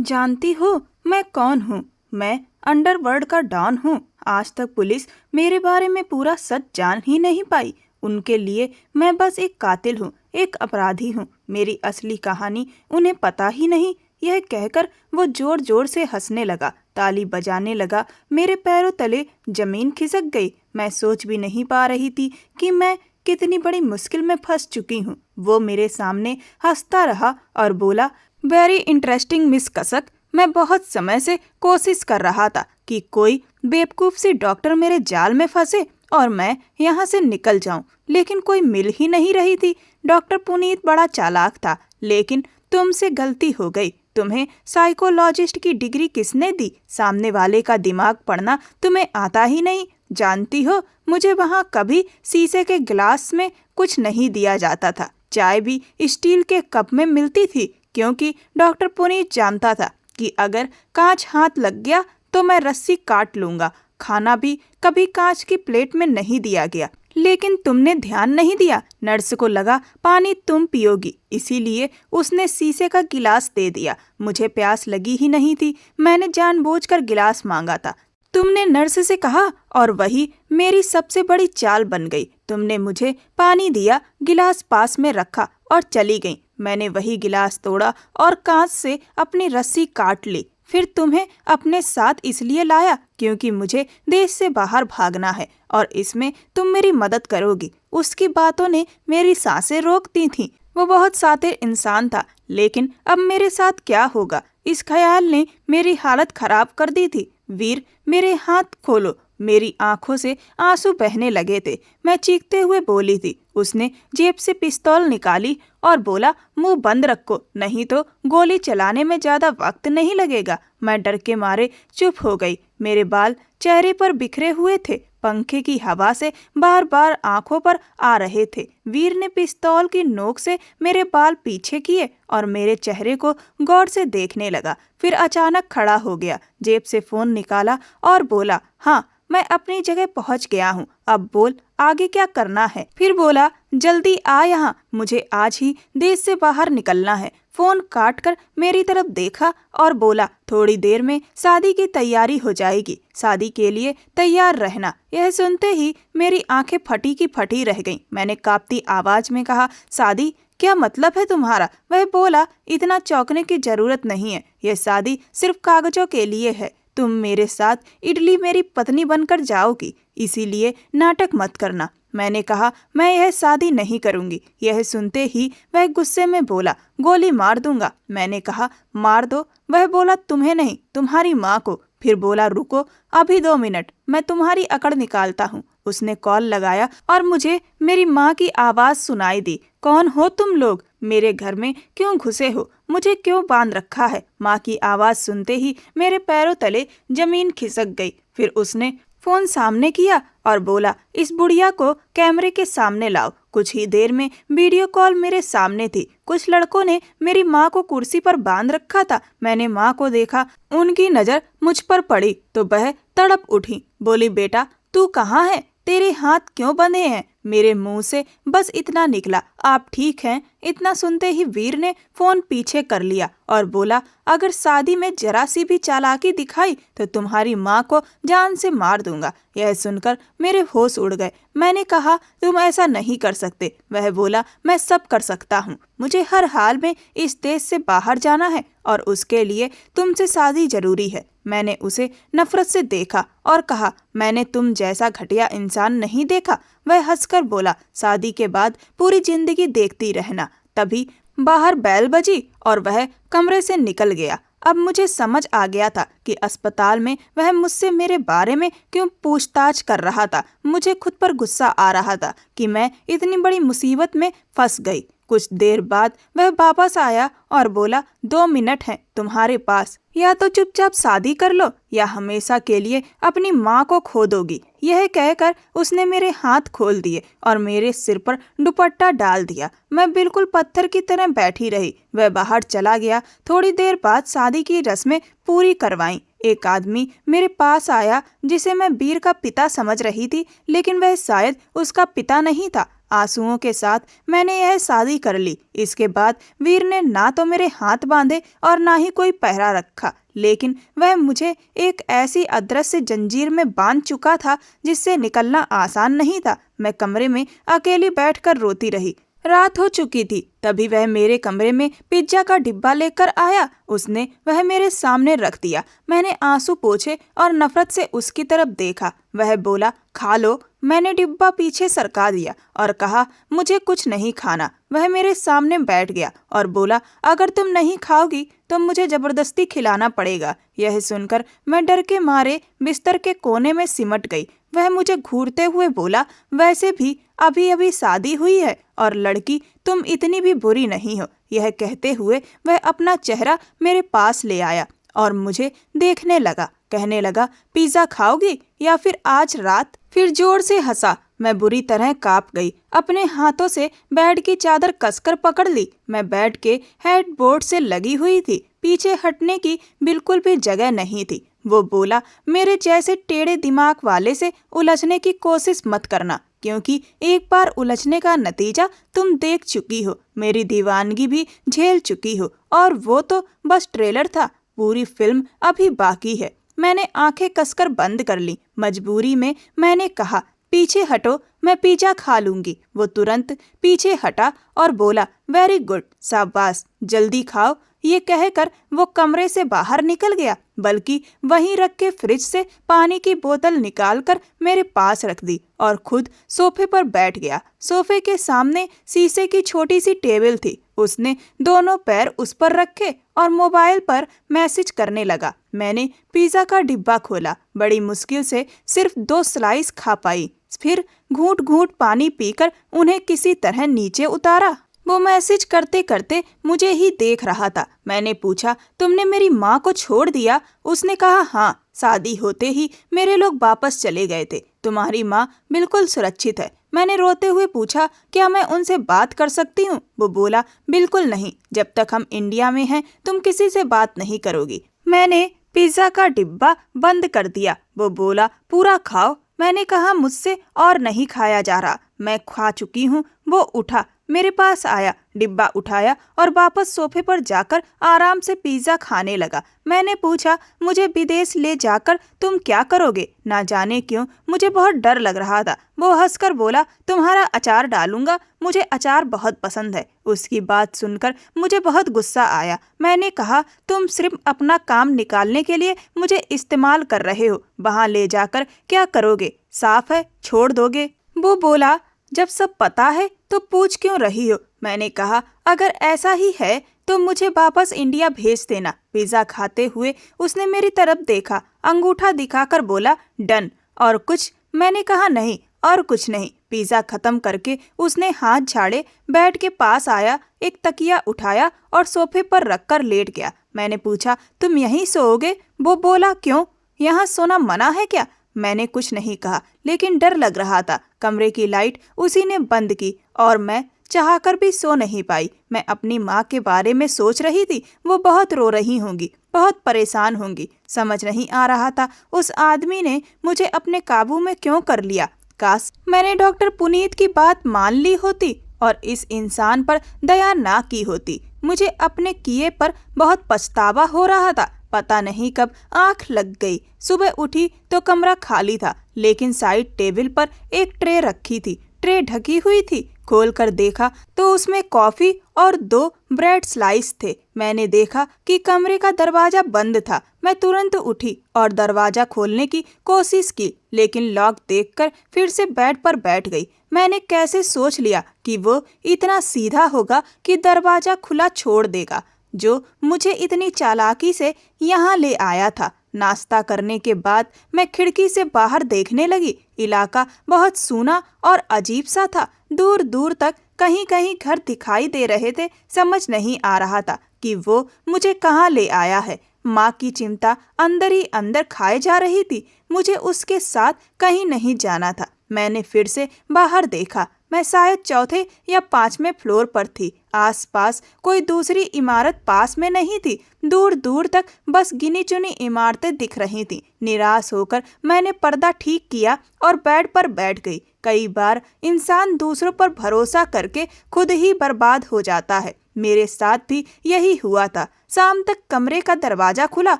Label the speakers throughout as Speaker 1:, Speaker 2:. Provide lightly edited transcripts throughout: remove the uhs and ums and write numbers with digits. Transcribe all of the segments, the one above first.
Speaker 1: जानती हो मैं कौन हूँ? मैं अंडरवर्ल्ड का डॉन हूँ। आज तक पुलिस मेरे बारे में पूरा सच जान ही नहीं पाई। उनके लिए मैं बस एक कातिल हूँ, एक अपराधी हूँ। मेरी असली कहानी उन्हें पता ही नहीं। यह कहकर वो जोर जोर से हंसने लगा, ताली बजाने लगा। मेरे पैरों तले जमीन खिसक गई। मैं सोच भी नहीं पा रही थी कि मैं कितनी बड़ी मुश्किल में फंस चुकी हूँ। वो मेरे सामने हंसता रहा और बोला, वेरी इंटरेस्टिंग मिस कसक। मैं बहुत समय से कोशिश कर रहा था कि कोई बेवकूफ सी डॉक्टर मेरे जाल में फंसे और मैं यहाँ से निकल जाऊं, लेकिन कोई मिल ही नहीं रही थी। डॉक्टर पुनीत बड़ा चालाक था, लेकिन तुमसे गलती हो गई। तुम्हें साइकोलॉजिस्ट की डिग्री किसने दी? सामने वाले का दिमाग पढ़ना तुम्हें आता ही नहीं। जानती हो, मुझे वहाँ कभी शीशे के गिलास में कुछ नहीं दिया जाता था। चाय भी स्टील के कप में मिलती थी, क्योंकि डॉक्टर पुनीत जानता था कि अगर कांच हाथ लग गया तो मैं रस्सी काट लूंगा। खाना भी कभी कांच की प्लेट में नहीं दिया गया, लेकिन तुमने ध्यान नहीं दिया। नर्स को लगा पानी तुम पियोगी, इसीलिए उसने शीशे का गिलास दे दिया। मुझे प्यास लगी ही नहीं थी, मैंने जानबूझकर गिलास मांगा था। तुमने नर्स से कहा और वही मेरी सबसे बड़ी चाल बन गई। तुमने मुझे पानी दिया, गिलास पास में रखा और चली गई। मैंने वही गिलास तोड़ा और कांच से अपनी रस्सी काट ली। फिर तुम्हें अपने साथ इसलिए लाया क्योंकि मुझे देश से बाहर भागना है और इसमें तुम मेरी मदद करोगी। उसकी बातों ने मेरी सांसें रोक दी थीं। वो बहुत शातिर इंसान था, लेकिन अब मेरे साथ क्या होगा, इस ख्याल ने मेरी हालत खराब कर दी थी। वीर, मेरे हाथ खोलो। मेरी आंखों से आंसू बहने लगे थे। मैं चीखते हुए बोली थी। उसने जेब से पिस्तौल निकाली और बोला, मुंह बंद रखो, नहीं तो गोली चलाने में ज्यादा वक्त नहीं लगेगा। मैं डर के मारे चुप हो गई। मेरे बाल चेहरे पर बिखरे हुए थे, पंखे की हवा से बार बार आंखों पर आ रहे थे। वीर ने पिस्तौल की नोक से मेरे बाल पीछे किए और मेरे चेहरे को गौर से देखने लगा। फिर अचानक खड़ा हो गया, जेब से फोन निकाला और बोला, हाँ, मैं अपनी जगह पहुंच गया हूँ, अब बोल आगे क्या करना है। फिर बोला, जल्दी आ यहाँ, मुझे आज ही देश से बाहर निकलना है। फोन काट कर मेरी तरफ देखा और बोला, थोड़ी देर में शादी की तैयारी हो जाएगी, शादी के लिए तैयार रहना। यह सुनते ही मेरी आंखें फटी की फटी रह गईं। मैंने कांपती आवाज में कहा, शादी? क्या मतलब है तुम्हारा? वह बोला, इतना चौंकने की जरूरत नहीं है, यह शादी सिर्फ कागजों के लिए है। तुम मेरे साथ इटली मेरी पत्नी बनकर जाओगी, इसीलिए नाटक मत करना। मैंने कहा, मैं यह शादी नहीं करूंगी। यह सुनते ही वह गुस्से में बोला, गोली मार दूंगा। मैंने कहा, मार दो। वह बोला, तुम्हें नहीं, तुम्हारी माँ को। फिर बोला, रुको अभी 2 मिनट, मैं तुम्हारी अकड़ निकालता हूँ। उसने कॉल लगाया और मुझे मेरी माँ की आवाज सुनाई दी, कौन हो तुम लोग? मेरे घर में क्यों घुसे हो? मुझे क्यों बांध रखा है? माँ की आवाज सुनते ही मेरे पैरों तले जमीन खिसक गई। फिर उसने फोन सामने किया और बोला, इस बुढ़िया को कैमरे के सामने लाओ। कुछ ही देर में वीडियो कॉल मेरे सामने थी। कुछ लड़कों ने मेरी माँ को कुर्सी पर बांध रखा था। मैंने माँ को देखा, उनकी नजर मुझ पर पड़ी तो वह तड़प उठी, बोली, बेटा तू कहाँ है? तेरे हाथ क्यों बंधे हैं? मेरे मुंह से बस इतना निकला, आप ठीक हैं? इतना सुनते ही वीर ने फोन पीछे कर लिया और बोला, अगर शादी में जरा सी भी चालाकी दिखाई तो तुम्हारी माँ को जान से मार दूंगा। यह सुनकर मेरे होश उड़ गए। मैंने कहा, तुम ऐसा नहीं कर सकते। वह बोला, मैं सब कर सकता हूँ। मुझे हर हाल में इस देश से बाहर जाना है और उसके लिए तुमसे शादी जरूरी है। मैंने उसे नफरत से देखा और कहा, मैंने तुम जैसा घटिया इंसान नहीं देखा। वह हंसकर बोला, शादी के बाद पूरी जिंदगी देखती रहना। तभी बाहर बैल बजी और वह कमरे से निकल गया। अब मुझे समझ आ गया था कि अस्पताल में वह मुझसे मेरे बारे में क्यों पूछताछ कर रहा था। मुझे खुद पर गुस्सा आ रहा था कि मैं इतनी बड़ी मुसीबत में फंस गई। कुछ देर बाद वह वापस आया और बोला, 2 मिनट हैं तुम्हारे पास, या तो चुपचाप शादी कर लो या हमेशा के लिए अपनी माँ को खो दोगी। यह कहकर उसने मेरे हाथ खोल दिए और मेरे सिर पर दुपट्टा डाल दिया। मैं बिल्कुल पत्थर की तरह बैठी रही। वह बाहर चला गया। थोड़ी देर बाद शादी की रस्में पूरी करवाईं। एक आदमी मेरे पास आया जिसे मैं वीर का पिता समझ रही थी, लेकिन वह शायद उसका पिता नहीं था। आंसुओं के साथ मैंने यह शादी कर ली। इसके बाद वीर ने ना तो मेरे हाथ बांधे और ना ही कोई पहरा रखा, लेकिन वह मुझे एक ऐसी अदृश्य जंजीर में बांध चुका था जिससे निकलना आसान नहीं था। मैं कमरे में अकेली बैठकर रोती रही। रात हो चुकी थी, तभी वह मेरे कमरे में पिज्जा का डिब्बा लेकर आया। उसने वह मेरे सामने रख दिया। मैंने आंसू पोंछे और नफरत से उसकी तरफ देखा। वह बोला, खा लो। मैंने डिब्बा पीछे सरका दिया और कहा, मुझे कुछ नहीं खाना। वह मेरे सामने बैठ गया और बोला, अगर तुम नहीं खाओगी तो मुझे जबरदस्ती खिलाना पड़ेगा। यह सुनकर मैं डर के मारे बिस्तर के कोने में सिमट गई। वह मुझे घूरते हुए बोला, वैसे भी अभी अभी शादी हुई है और लड़की तुम इतनी भी बुरी नहीं हो। यह कहते हुए वह अपना चेहरा मेरे पास ले आया और मुझे देखने लगा। कहने लगा, पिज्जा खाओगी या फिर आज रात? फिर जोर से हंसा। मैं बुरी तरह कांप गई। अपने हाथों से बेड की चादर कसकर पकड़ ली। मैं बेड के हेडबोर्ड से लगी हुई थी। पीछे हटने की बिल्कुल भी जगह नहीं थी। वो बोला, मेरे जैसे टेढ़े दिमाग वाले से उलझने की कोशिश मत करना, क्योंकि एक बार उलझने का नतीजा तुम देख चुकी हो। मेरी दीवानगी भी झेल चुकी हो और वो तो बस ट्रेलर था। पूरी फिल्म अभी बाकी है। मैंने आंखें कसकर बंद कर ली। मजबूरी में मैंने कहा, पीछे हटो, मैं पिज्जा खा लूंगी। वो तुरंत पीछे हटा और बोला, वेरी गुड, शाबाश, जल्दी खाओ। ये कहकर वो कमरे से बाहर निकल गया, बल्कि वहीं रख के फ्रिज से पानी की बोतल निकालकर मेरे पास रख दी और खुद सोफे पर बैठ गया। सोफे के सामने शीशे की छोटी सी टेबल थी। उसने दोनों पैर उस पर रखे और मोबाइल पर मैसेज करने लगा। मैंने पिज्जा का डिब्बा खोला। बड़ी मुश्किल से सिर्फ 2 स्लाइस खा पाई। फिर घूंट घूंट पानी पीकर उन्हें किसी तरह नीचे उतारा। वो मैसेज करते करते मुझे ही देख रहा था। मैंने पूछा, तुमने मेरी माँ को छोड़ दिया? उसने कहा, हाँ, शादी होते ही मेरे लोग वापस चले गए थे। तुम्हारी माँ बिल्कुल सुरक्षित है। मैंने रोते हुए पूछा, क्या मैं उनसे बात कर सकती हूँ? वो बोला, बिल्कुल नहीं, जब तक हम इंडिया में हैं तुम किसी से बात नहीं करोगी। मैंने पिज्जा का डिब्बा बंद कर दिया। वो बोला, पूरा खाओ। मैंने कहा, मुझसे और नहीं खाया जा रहा, मैं खा चुकी हूँ। वो उठा, मेरे पास आया, डिब्बा उठाया और वापस सोफे पर जाकर आराम से पिज्जा खाने लगा। मैंने पूछा, मुझे विदेश ले जाकर तुम क्या करोगे? ना जाने क्यों मुझे बहुत डर लग रहा था। वो हंसकर बोला, तुम्हारा अचार डालूंगा, मुझे अचार बहुत पसंद है। उसकी बात सुनकर मुझे बहुत गुस्सा आया। मैंने कहा, तुम सिर्फ अपना काम निकालने के लिए मुझे इस्तेमाल कर रहे हो। वहाँ ले जाकर क्या करोगे? साफ है, छोड़ दोगे? वो बोला, जब सब पता है तो पूछ क्यों रही हो? मैंने कहा, अगर ऐसा ही है तो मुझे वापस इंडिया भेज देना। पिज्जा खाते हुए उसने मेरी तरफ देखा, अंगूठा दिखाकर बोला, डन। और कुछ? मैंने कहा, नहीं, और कुछ नहीं। पिज्जा खत्म करके उसने हाथ झाड़े, बेड के पास आया, एक तकिया उठाया और सोफे पर रखकर लेट गया। मैंने पूछा, तुम यहीं सोओगे? वो बोला, क्यों, यहाँ सोना मना है क्या? मैंने कुछ नहीं कहा, लेकिन डर लग रहा था। कमरे की लाइट उसी ने बंद की और मैं चाहकर भी सो नहीं पाई। मैं अपनी माँ के बारे में सोच रही थी। वो बहुत रो रही होंगी, बहुत परेशान होंगी। समझ नहीं आ रहा था उस आदमी ने मुझे अपने काबू में क्यों कर लिया। काश मैंने डॉक्टर पुनीत की बात मान ली होती और इस इंसान पर दया ना की होती। मुझे अपने किए पर बहुत पछतावा हो रहा था। पता नहीं कब आंख लग गई। सुबह उठी तो कमरा खाली था, लेकिन साइड टेबल पर एक ट्रे रखी थी। ट्रे ढकी हुई थी। खोलकर देखा तो उसमें कॉफी और 2 ब्रेड स्लाइस थे। मैंने देखा कि कमरे का दरवाजा बंद था। मैं तुरंत उठी और दरवाजा खोलने की कोशिश की, लेकिन लॉक देखकर फिर से बेड पर बैठ गई। मैंने कैसे सोच लिया कि वो इतना सीधा होगा कि दरवाजा खुला छोड़ देगा, जो मुझे इतनी चालाकी से यहाँ ले आया था। नाश्ता करने के बाद मैं खिड़की से बाहर देखने लगी। इलाका बहुत सूना और अजीब सा था। दूर दूर तक कहीं कहीं घर दिखाई दे रहे थे। समझ नहीं आ रहा था कि वो मुझे कहाँ ले आया है। माँ की चिंता अंदर ही अंदर खाए जा रही थी। मुझे उसके साथ कहीं नहीं जाना था। मैंने फिर से बाहर देखा। मैं शायद चौथे या पांचवें फ्लोर पर थी। आसपास कोई दूसरी इमारत पास में नहीं थी। दूर दूर तक बस गिनी चुनी इमारतें दिख रही थीं। निराश होकर मैंने पर्दा ठीक किया और बेड पर बैठ गई। कई बार इंसान दूसरों पर भरोसा करके खुद ही बर्बाद हो जाता है। मेरे साथ भी यही हुआ था। शाम तक कमरे का दरवाजा खुला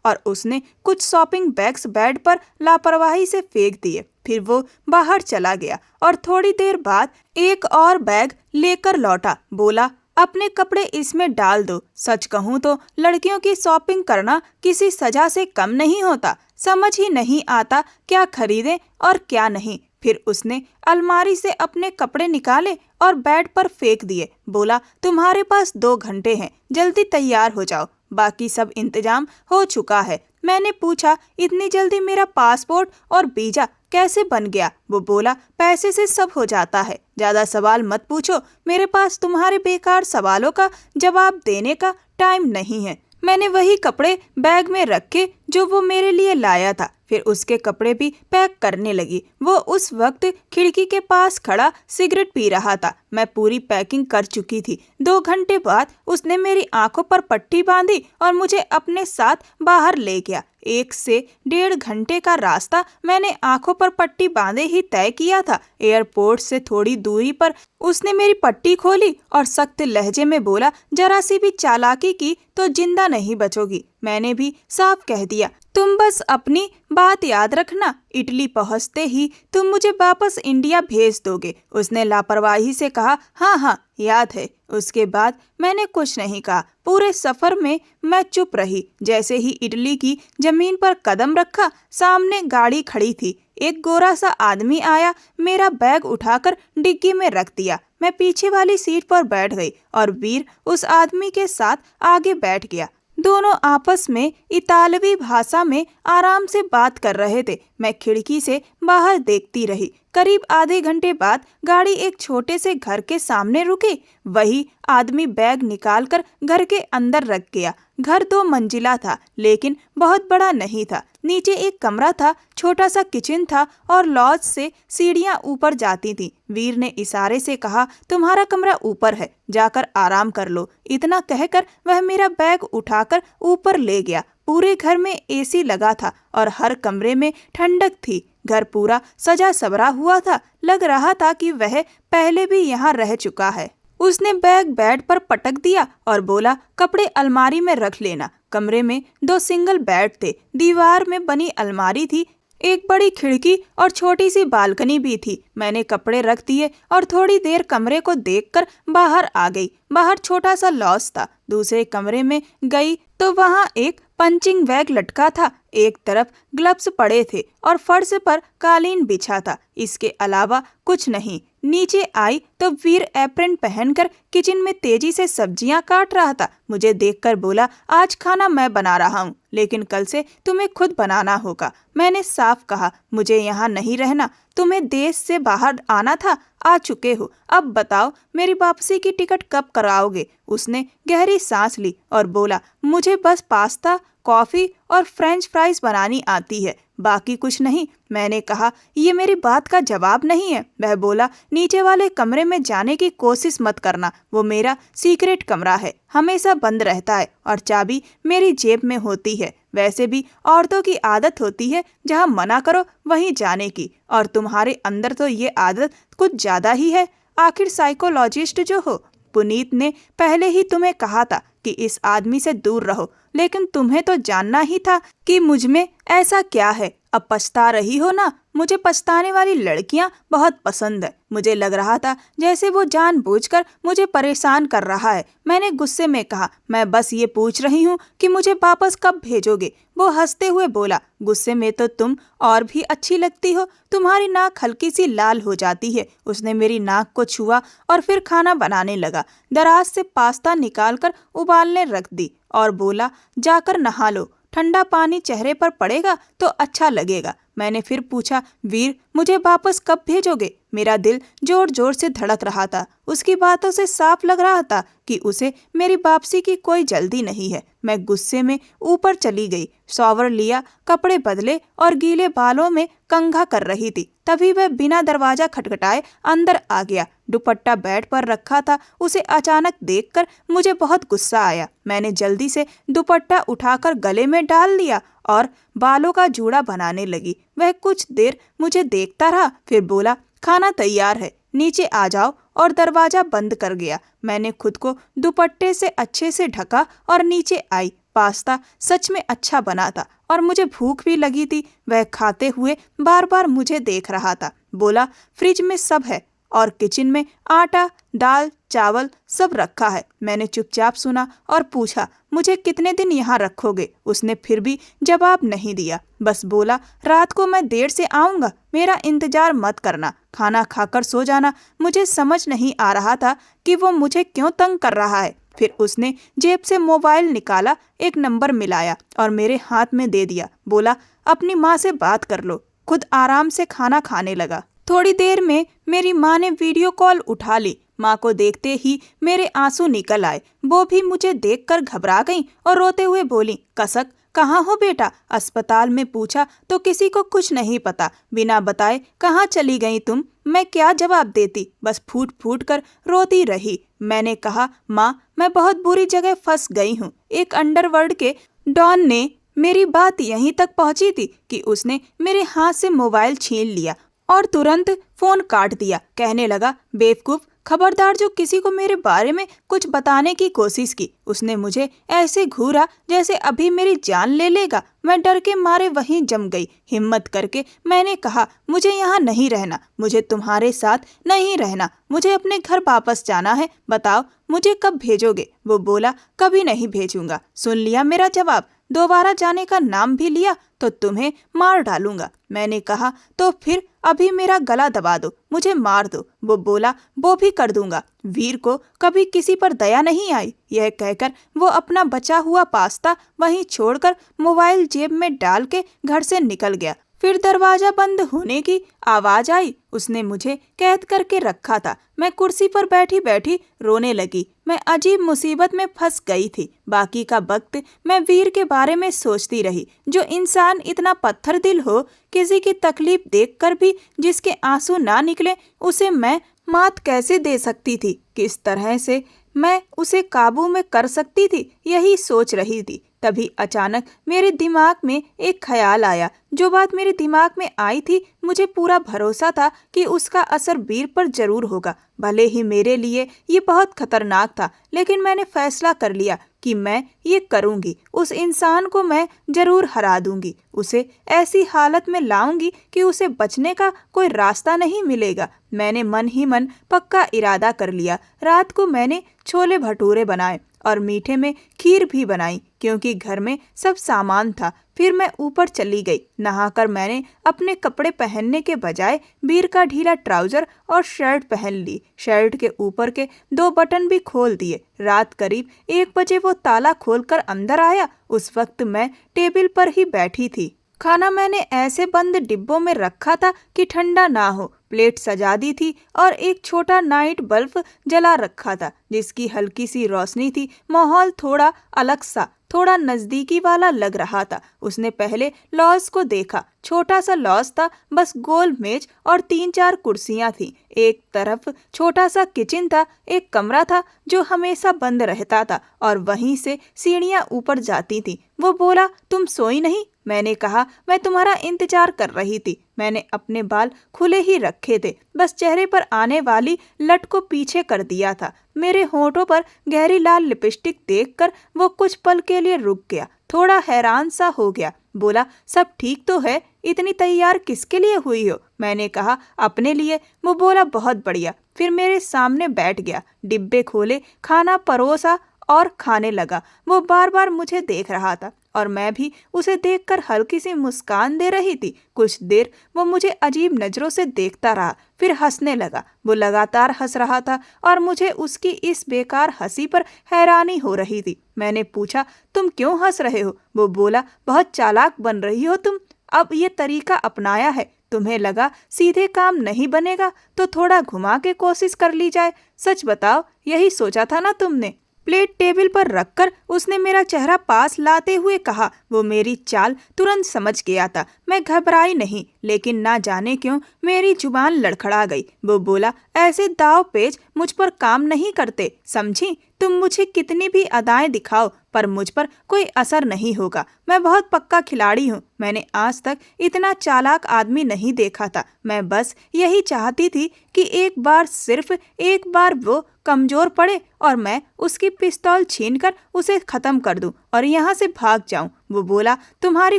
Speaker 1: और उसने कुछ शॉपिंग बैग्स बेड पर लापरवाही से फेंक दिए। फिर वो बाहर चला गया और थोड़ी देर बाद एक और बैग लेकर लौटा। बोला, अपने कपड़े इसमें डाल दो। सच कहूँ तो लड़कियों की शॉपिंग करना किसी सजा से कम नहीं होता। समझ ही नहीं आता क्या खरीदें और क्या नहीं। फिर उसने अलमारी से अपने कपड़े निकाले और बेड पर फेंक दिए। बोला, तुम्हारे पास 2 घंटे हैं, जल्दी तैयार हो जाओ, बाकी सब इंतजाम हो चुका है। मैंने पूछा, इतनी जल्दी मेरा पासपोर्ट और वीजा कैसे बन गया? वो बोला, पैसे से सब हो जाता है, ज्यादा सवाल मत पूछो। मेरे पास तुम्हारे बेकार सवालों का जवाब देने का टाइम नहीं है। मैंने वही कपड़े बैग में रखे जो वो मेरे लिए लाया था। फिर उसके कपड़े भी पैक करने लगी। वो उस वक्त खिड़की के पास खड़ा सिगरेट पी रहा था। मैं पूरी पैकिंग कर चुकी थी। 2 घंटे बाद उसने मेरी आंखों पर पट्टी बांधी और मुझे अपने साथ बाहर ले गया। 1 से 1.5 घंटे का रास्ता मैंने आंखों पर पट्टी बांधे ही तय किया था। एयरपोर्ट से थोड़ी दूरी पर उसने मेरी पट्टी खोली और सख्त लहजे में बोला, जरा सी भी चालाकी की तो जिंदा नहीं बचोगी। मैंने भी साफ कह दिया, तुम बस अपनी बात याद रखना, इटली पहुंचते ही तुम मुझे वापस इंडिया भेज दोगे। उसने लापरवाही से कहा, हाँ हाँ याद है। उसके बाद मैंने कुछ नहीं कहा। पूरे सफर में मैं चुप रही। जैसे ही इटली की जमीन पर कदम रखा, सामने गाड़ी खड़ी थी। एक गोरा सा आदमी आया, मेरा बैग उठाकर डिग्गी में रख दिया। मैं पीछे वाली सीट पर बैठ गई और वीर उस आदमी के साथ आगे बैठ गया। दोनों आपस में इतालवी भाषा में आराम से बात कर रहे थे। मैं खिड़की से बाहर देखती रही। करीब आधे घंटे बाद गाड़ी एक छोटे से घर के सामने रुकी। वही आदमी बैग निकालकर घर के अंदर रख गया। घर 2 मंजिला था, लेकिन बहुत बड़ा नहीं था। नीचे एक कमरा था, छोटा सा किचन था और लॉज से सीढ़ियां ऊपर जाती थीं। वीर ने इशारे से कहा, तुम्हारा कमरा ऊपर है, जाकर आराम कर लो। इतना कहकर वह मेरा बैग उठाकर ऊपर ले गया। पूरे घर में एसी लगा था और हर कमरे में ठंडक थी। घर पूरा सजा सबरा हुआ था। लग रहा था कि वह पहले भी यहाँ रह चुका है। उसने बैग बेड पर पटक दिया और बोला, कपड़े अलमारी में रख लेना। कमरे में 2 सिंगल बेड थे। दीवार में बनी अलमारी थी। एक बड़ी खिड़की और छोटी सी बालकनी भी थी। मैंने कपड़े रख दिए और थोड़ी देर कमरे को देखकर बाहर आ गई। बाहर छोटा सा लॉज था। दूसरे कमरे में गई तो वहाँ एक पंचिंग बैग लटका था। एक तरफ ग्लव्स पड़े थे और फर्श पर कालीन बिछा था। इसके अलावा कुछ नहीं। नीचे आई तो वीर एप्रन पहनकर किचन में तेजी से सब्जियां काट रहा था। मुझे देखकर बोला, आज खाना मैं बना रहा हूँ, लेकिन कल से तुम्हें खुद बनाना होगा। मैंने साफ कहा, मुझे यहाँ नहीं रहना। तुम्हें देश से बाहर आना था, आ चुके हो। अब बताओ मेरी वापसी की टिकट कब कराओगे? उसने गहरी सांस ली और बोला, मुझे बस पास्ता, कॉफी और फ्रेंच फ्राइज बनानी आती है, बाकी कुछ नहीं। मैंने कहा, ये मेरी बात का जवाब नहीं है। वह बोला, नीचे वाले कमरे में जाने की कोशिश मत करना, वो मेरा सीक्रेट कमरा है, हमेशा बंद रहता है और चाबी मेरी जेब में होती है। वैसे भी औरतों की आदत होती है जहाँ मना करो वहीं जाने की, और तुम्हारे अंदर तो ये आदत कुछ ज्यादा ही है। आखिर साइकोलॉजिस्ट जो हो। पुनीत ने पहले ही तुम्हें कहा था कि इस आदमी से दूर रहो, लेकिन तुम्हें तो जानना ही था कि मुझ में ऐसा क्या है। अब पछता रही हो ना? मुझे पछताने वाली लड़कियां बहुत पसंद है। मुझे लग रहा था जैसे वो जानबूझकर मुझे परेशान कर रहा है। मैंने गुस्से में कहा, मैं बस ये पूछ रही हूँ कि मुझे वापस कब भेजोगे? वो हंसते हुए बोला, गुस्से में तो तुम और भी अच्छी लगती हो, तुम्हारी नाक हल्की सी लाल हो जाती है। उसने मेरी नाक को छुआ और फिर खाना बनाने लगा। दराज से पास्ता निकालकर उबालने रख दी और बोला, जाकर नहा लो, ठंडा पानी चेहरे पर पड़ेगा तो अच्छा लगेगा। मैंने फिर पूछा, वीर मुझे वापस कब भेजोगे? मेरा दिल जोर जोर से धड़क रहा था। उसकी बातों से साफ लग रहा था कि उसे मेरी वापसी की कोई जल्दी नहीं है। मैं गुस्से में ऊपर चली गई, शॉवर लिया, कपड़े बदले और गीले बालों में कंघा कर रही थी। तभी वह बिना दरवाजा खटखटाए अंदर आ गया। दुपट्टा बेड पर रखा था, उसे अचानक देखकर मुझे बहुत गुस्सा आया। मैंने जल्दी से दुपट्टा उठाकर गले में डाल लिया और बालों का जूड़ा बनाने लगी। वह कुछ देर मुझे देखता रहा, फिर बोला, खाना तैयार है, नीचे आ जाओ, और दरवाजा बंद कर गया। मैंने खुद को दुपट्टे से अच्छे से ढका और नीचे आई। पास्ता सच में अच्छा बना था और मुझे भूख भी लगी थी। वह खाते हुए बार बार मुझे देख रहा था। बोला, फ्रिज में सब है और किचन में आटा, दाल, चावल सब रखा है। मैंने चुपचाप सुना और पूछा, मुझे कितने दिन यहाँ रखोगे? उसने फिर भी जवाब नहीं दिया, बस बोला, रात को मैं देर से आऊँगा, मेरा इंतजार मत करना, खाना खाकर सो जाना। मुझे समझ नहीं आ रहा था कि वो मुझे क्यों तंग कर रहा है। फिर उसने जेब से मोबाइल निकाला, एक नंबर मिलाया और मेरे हाथ में दे दिया। बोला, अपनी माँ से बात कर लो। खुद आराम से खाना खाने लगा। थोड़ी देर में मेरी माँ ने वीडियो कॉल उठा ली। माँ को देखते ही मेरे आंसू निकल आए। वो भी मुझे देखकर घबरा गईं और रोते हुए बोली, कसक, कहाँ हो बेटा? अस्पताल में पूछा तो किसी को कुछ नहीं पता, बिना बताए कहाँ चली गई तुम? मैं क्या जवाब देती, बस फूट फूट कर रोती रही। मैंने कहा, माँ, मैं बहुत बुरी जगह फंस गई हूँ। एक अंडरवर्ल्ड के डॉन ने, मेरी बात यहीं तक पहुँची थी कि उसने मेरे हाथ से मोबाइल छीन लिया और तुरंत फोन काट दिया। कहने लगा, बेवकूफ, खबरदार जो किसी को मेरे बारे में कुछ बताने की कोशिश की। उसने मुझे ऐसे घूरा जैसे अभी मेरी जान ले लेगा। मैं डर के मारे वहीं जम गई। हिम्मत करके मैंने कहा, मुझे यहाँ नहीं रहना, मुझे तुम्हारे साथ नहीं रहना, मुझे अपने घर वापस जाना है। बताओ मुझे कब भेजोगे? वो बोला, कभी नहीं भेजूंगा। सुन लिया मेरा जवाब? दोबारा जाने का नाम भी लिया तो तुम्हें मार डालूंगा। मैंने कहा, तो फिर अभी मेरा गला दबा दो, मुझे मार दो। वो बोला, वो भी कर दूंगा। वीर को कभी किसी पर दया नहीं आई। यह कहकर वो अपना बचा हुआ पास्ता वहीं छोड़कर मोबाइल जेब में डाल के घर से निकल गया। फिर दरवाजा बंद होने की आवाज आई। उसने मुझे कैद करके रखा था। मैं कुर्सी पर बैठी बैठी रोने लगी। मैं अजीब मुसीबत में फंस गई थी। बाकी का वक्त मैं वीर के बारे में सोचती रही। जो इंसान इतना पत्थर दिल हो, किसी की तकलीफ देखकर भी जिसके आंसू ना निकले, उसे मैं मात कैसे दे सकती थी? किस तरह से मैं उसे काबू में कर सकती थी? यही सोच रही थी। तभी अचानक मेरे दिमाग में एक ख्याल आया। जो बात मेरे दिमाग में आई थी, मुझे पूरा भरोसा था कि उसका असर वीर पर जरूर होगा। भले ही मेरे लिए ये बहुत खतरनाक था, लेकिन मैंने फैसला कर लिया कि मैं ये करूंगी। उस इंसान को मैं जरूर हरा दूंगी। उसे ऐसी हालत में लाऊंगी कि उसे बचने का कोई रास्ता नहीं मिलेगा। मैंने मन ही मन पक्का इरादा कर लिया। रात को मैंने छोले भटूरे बनाए और मीठे में खीर भी बनाई, क्योंकि घर में सब सामान था। फिर मैं ऊपर चली गई। नहाकर मैंने अपने कपड़े पहनने के बजाय वीर का ढीला ट्राउजर और शर्ट पहन ली। शर्ट के ऊपर के 2 बटन भी खोल दिए। रात करीब 1 बजे वो ताला खोलकर अंदर आया। उस वक्त मैं टेबल पर ही बैठी थी। खाना मैंने ऐसे बंद डिब्बों में रखा था कि ठंडा ना हो। प्लेट सजा दी थी और एक छोटा नाइट बल्ब जला रखा था, जिसकी हल्की सी रोशनी थी। माहौल थोड़ा अलग सा, थोड़ा नजदीकी वाला लग रहा था। उसने पहले लॉज को देखा। छोटा सा लॉज था, बस गोल मेज और 3-4 कुर्सियां थी। एक तरफ छोटा सा किचन था। एक कमरा था जो हमेशा बंद रहता था और वहीं से सीढ़ियां ऊपर जाती थी। वो बोला, तुम सोई नहीं? मैंने कहा, मैं तुम्हारा इंतजार कर रही थी। मैंने अपने बाल खुले ही रखे थे, बस चेहरे पर आने वाली लट को पीछे कर दिया था। मेरे होठों पर गहरी लाल लिपस्टिक देखकर वो कुछ पल के लिए रुक गया, थोड़ा हैरान सा हो गया। बोला, सब ठीक तो है? इतनी तैयार किसके लिए हुई हो? मैंने कहा, अपने लिए। वो बोला, बहुत बढ़िया। फिर मेरे सामने बैठ गया, डिब्बे खोले, खाना परोसा और खाने लगा। वो बार बार मुझे देख रहा था और मैं भी उसे देखकर हल्की सी मुस्कान दे रही थी। कुछ देर वो मुझे अजीब नजरों से देखता रहा, फिर हंसने लगा। वो लगातार हंस रहा था और मुझे उसकी इस बेकार हंसी पर हैरानी हो रही थी। मैंने पूछा, तुम क्यों हंस रहे हो? वो बोला, बहुत चालाक बन रही हो तुम। अब ये तरीका अपनाया है। तुम्हें लगा सीधे काम नहीं बनेगा तो थोड़ा घुमा के कोशिश कर ली जाए। सच बताओ, यही सोचा था ना तुमने? प्लेट टेबल पर रखकर उसने मेरा चेहरा पास लाते हुए कहा। वो मेरी चाल तुरंत समझ गया था। मैं घबराई नहीं, लेकिन ना जाने क्यों मेरी जुबान लड़खड़ा गई। वो बोला, ऐसे दाव पेच मुझ पर काम नहीं करते, समझी? तुम मुझे कितनी भी अदाएं दिखाओ, पर मुझ पर कोई असर नहीं होगा। मैं बहुत पक्का खिलाड़ी हूँ। मैंने आज तक इतना चालाक आदमी नहीं देखा था। मैं बस यही चाहती थी कि एक बार, सिर्फ एक बार वो कमजोर पड़े और मैं उसकी पिस्तौल छीनकर उसे खत्म कर दूं और यहाँ से भाग जाऊं। वो बोला, तुम्हारी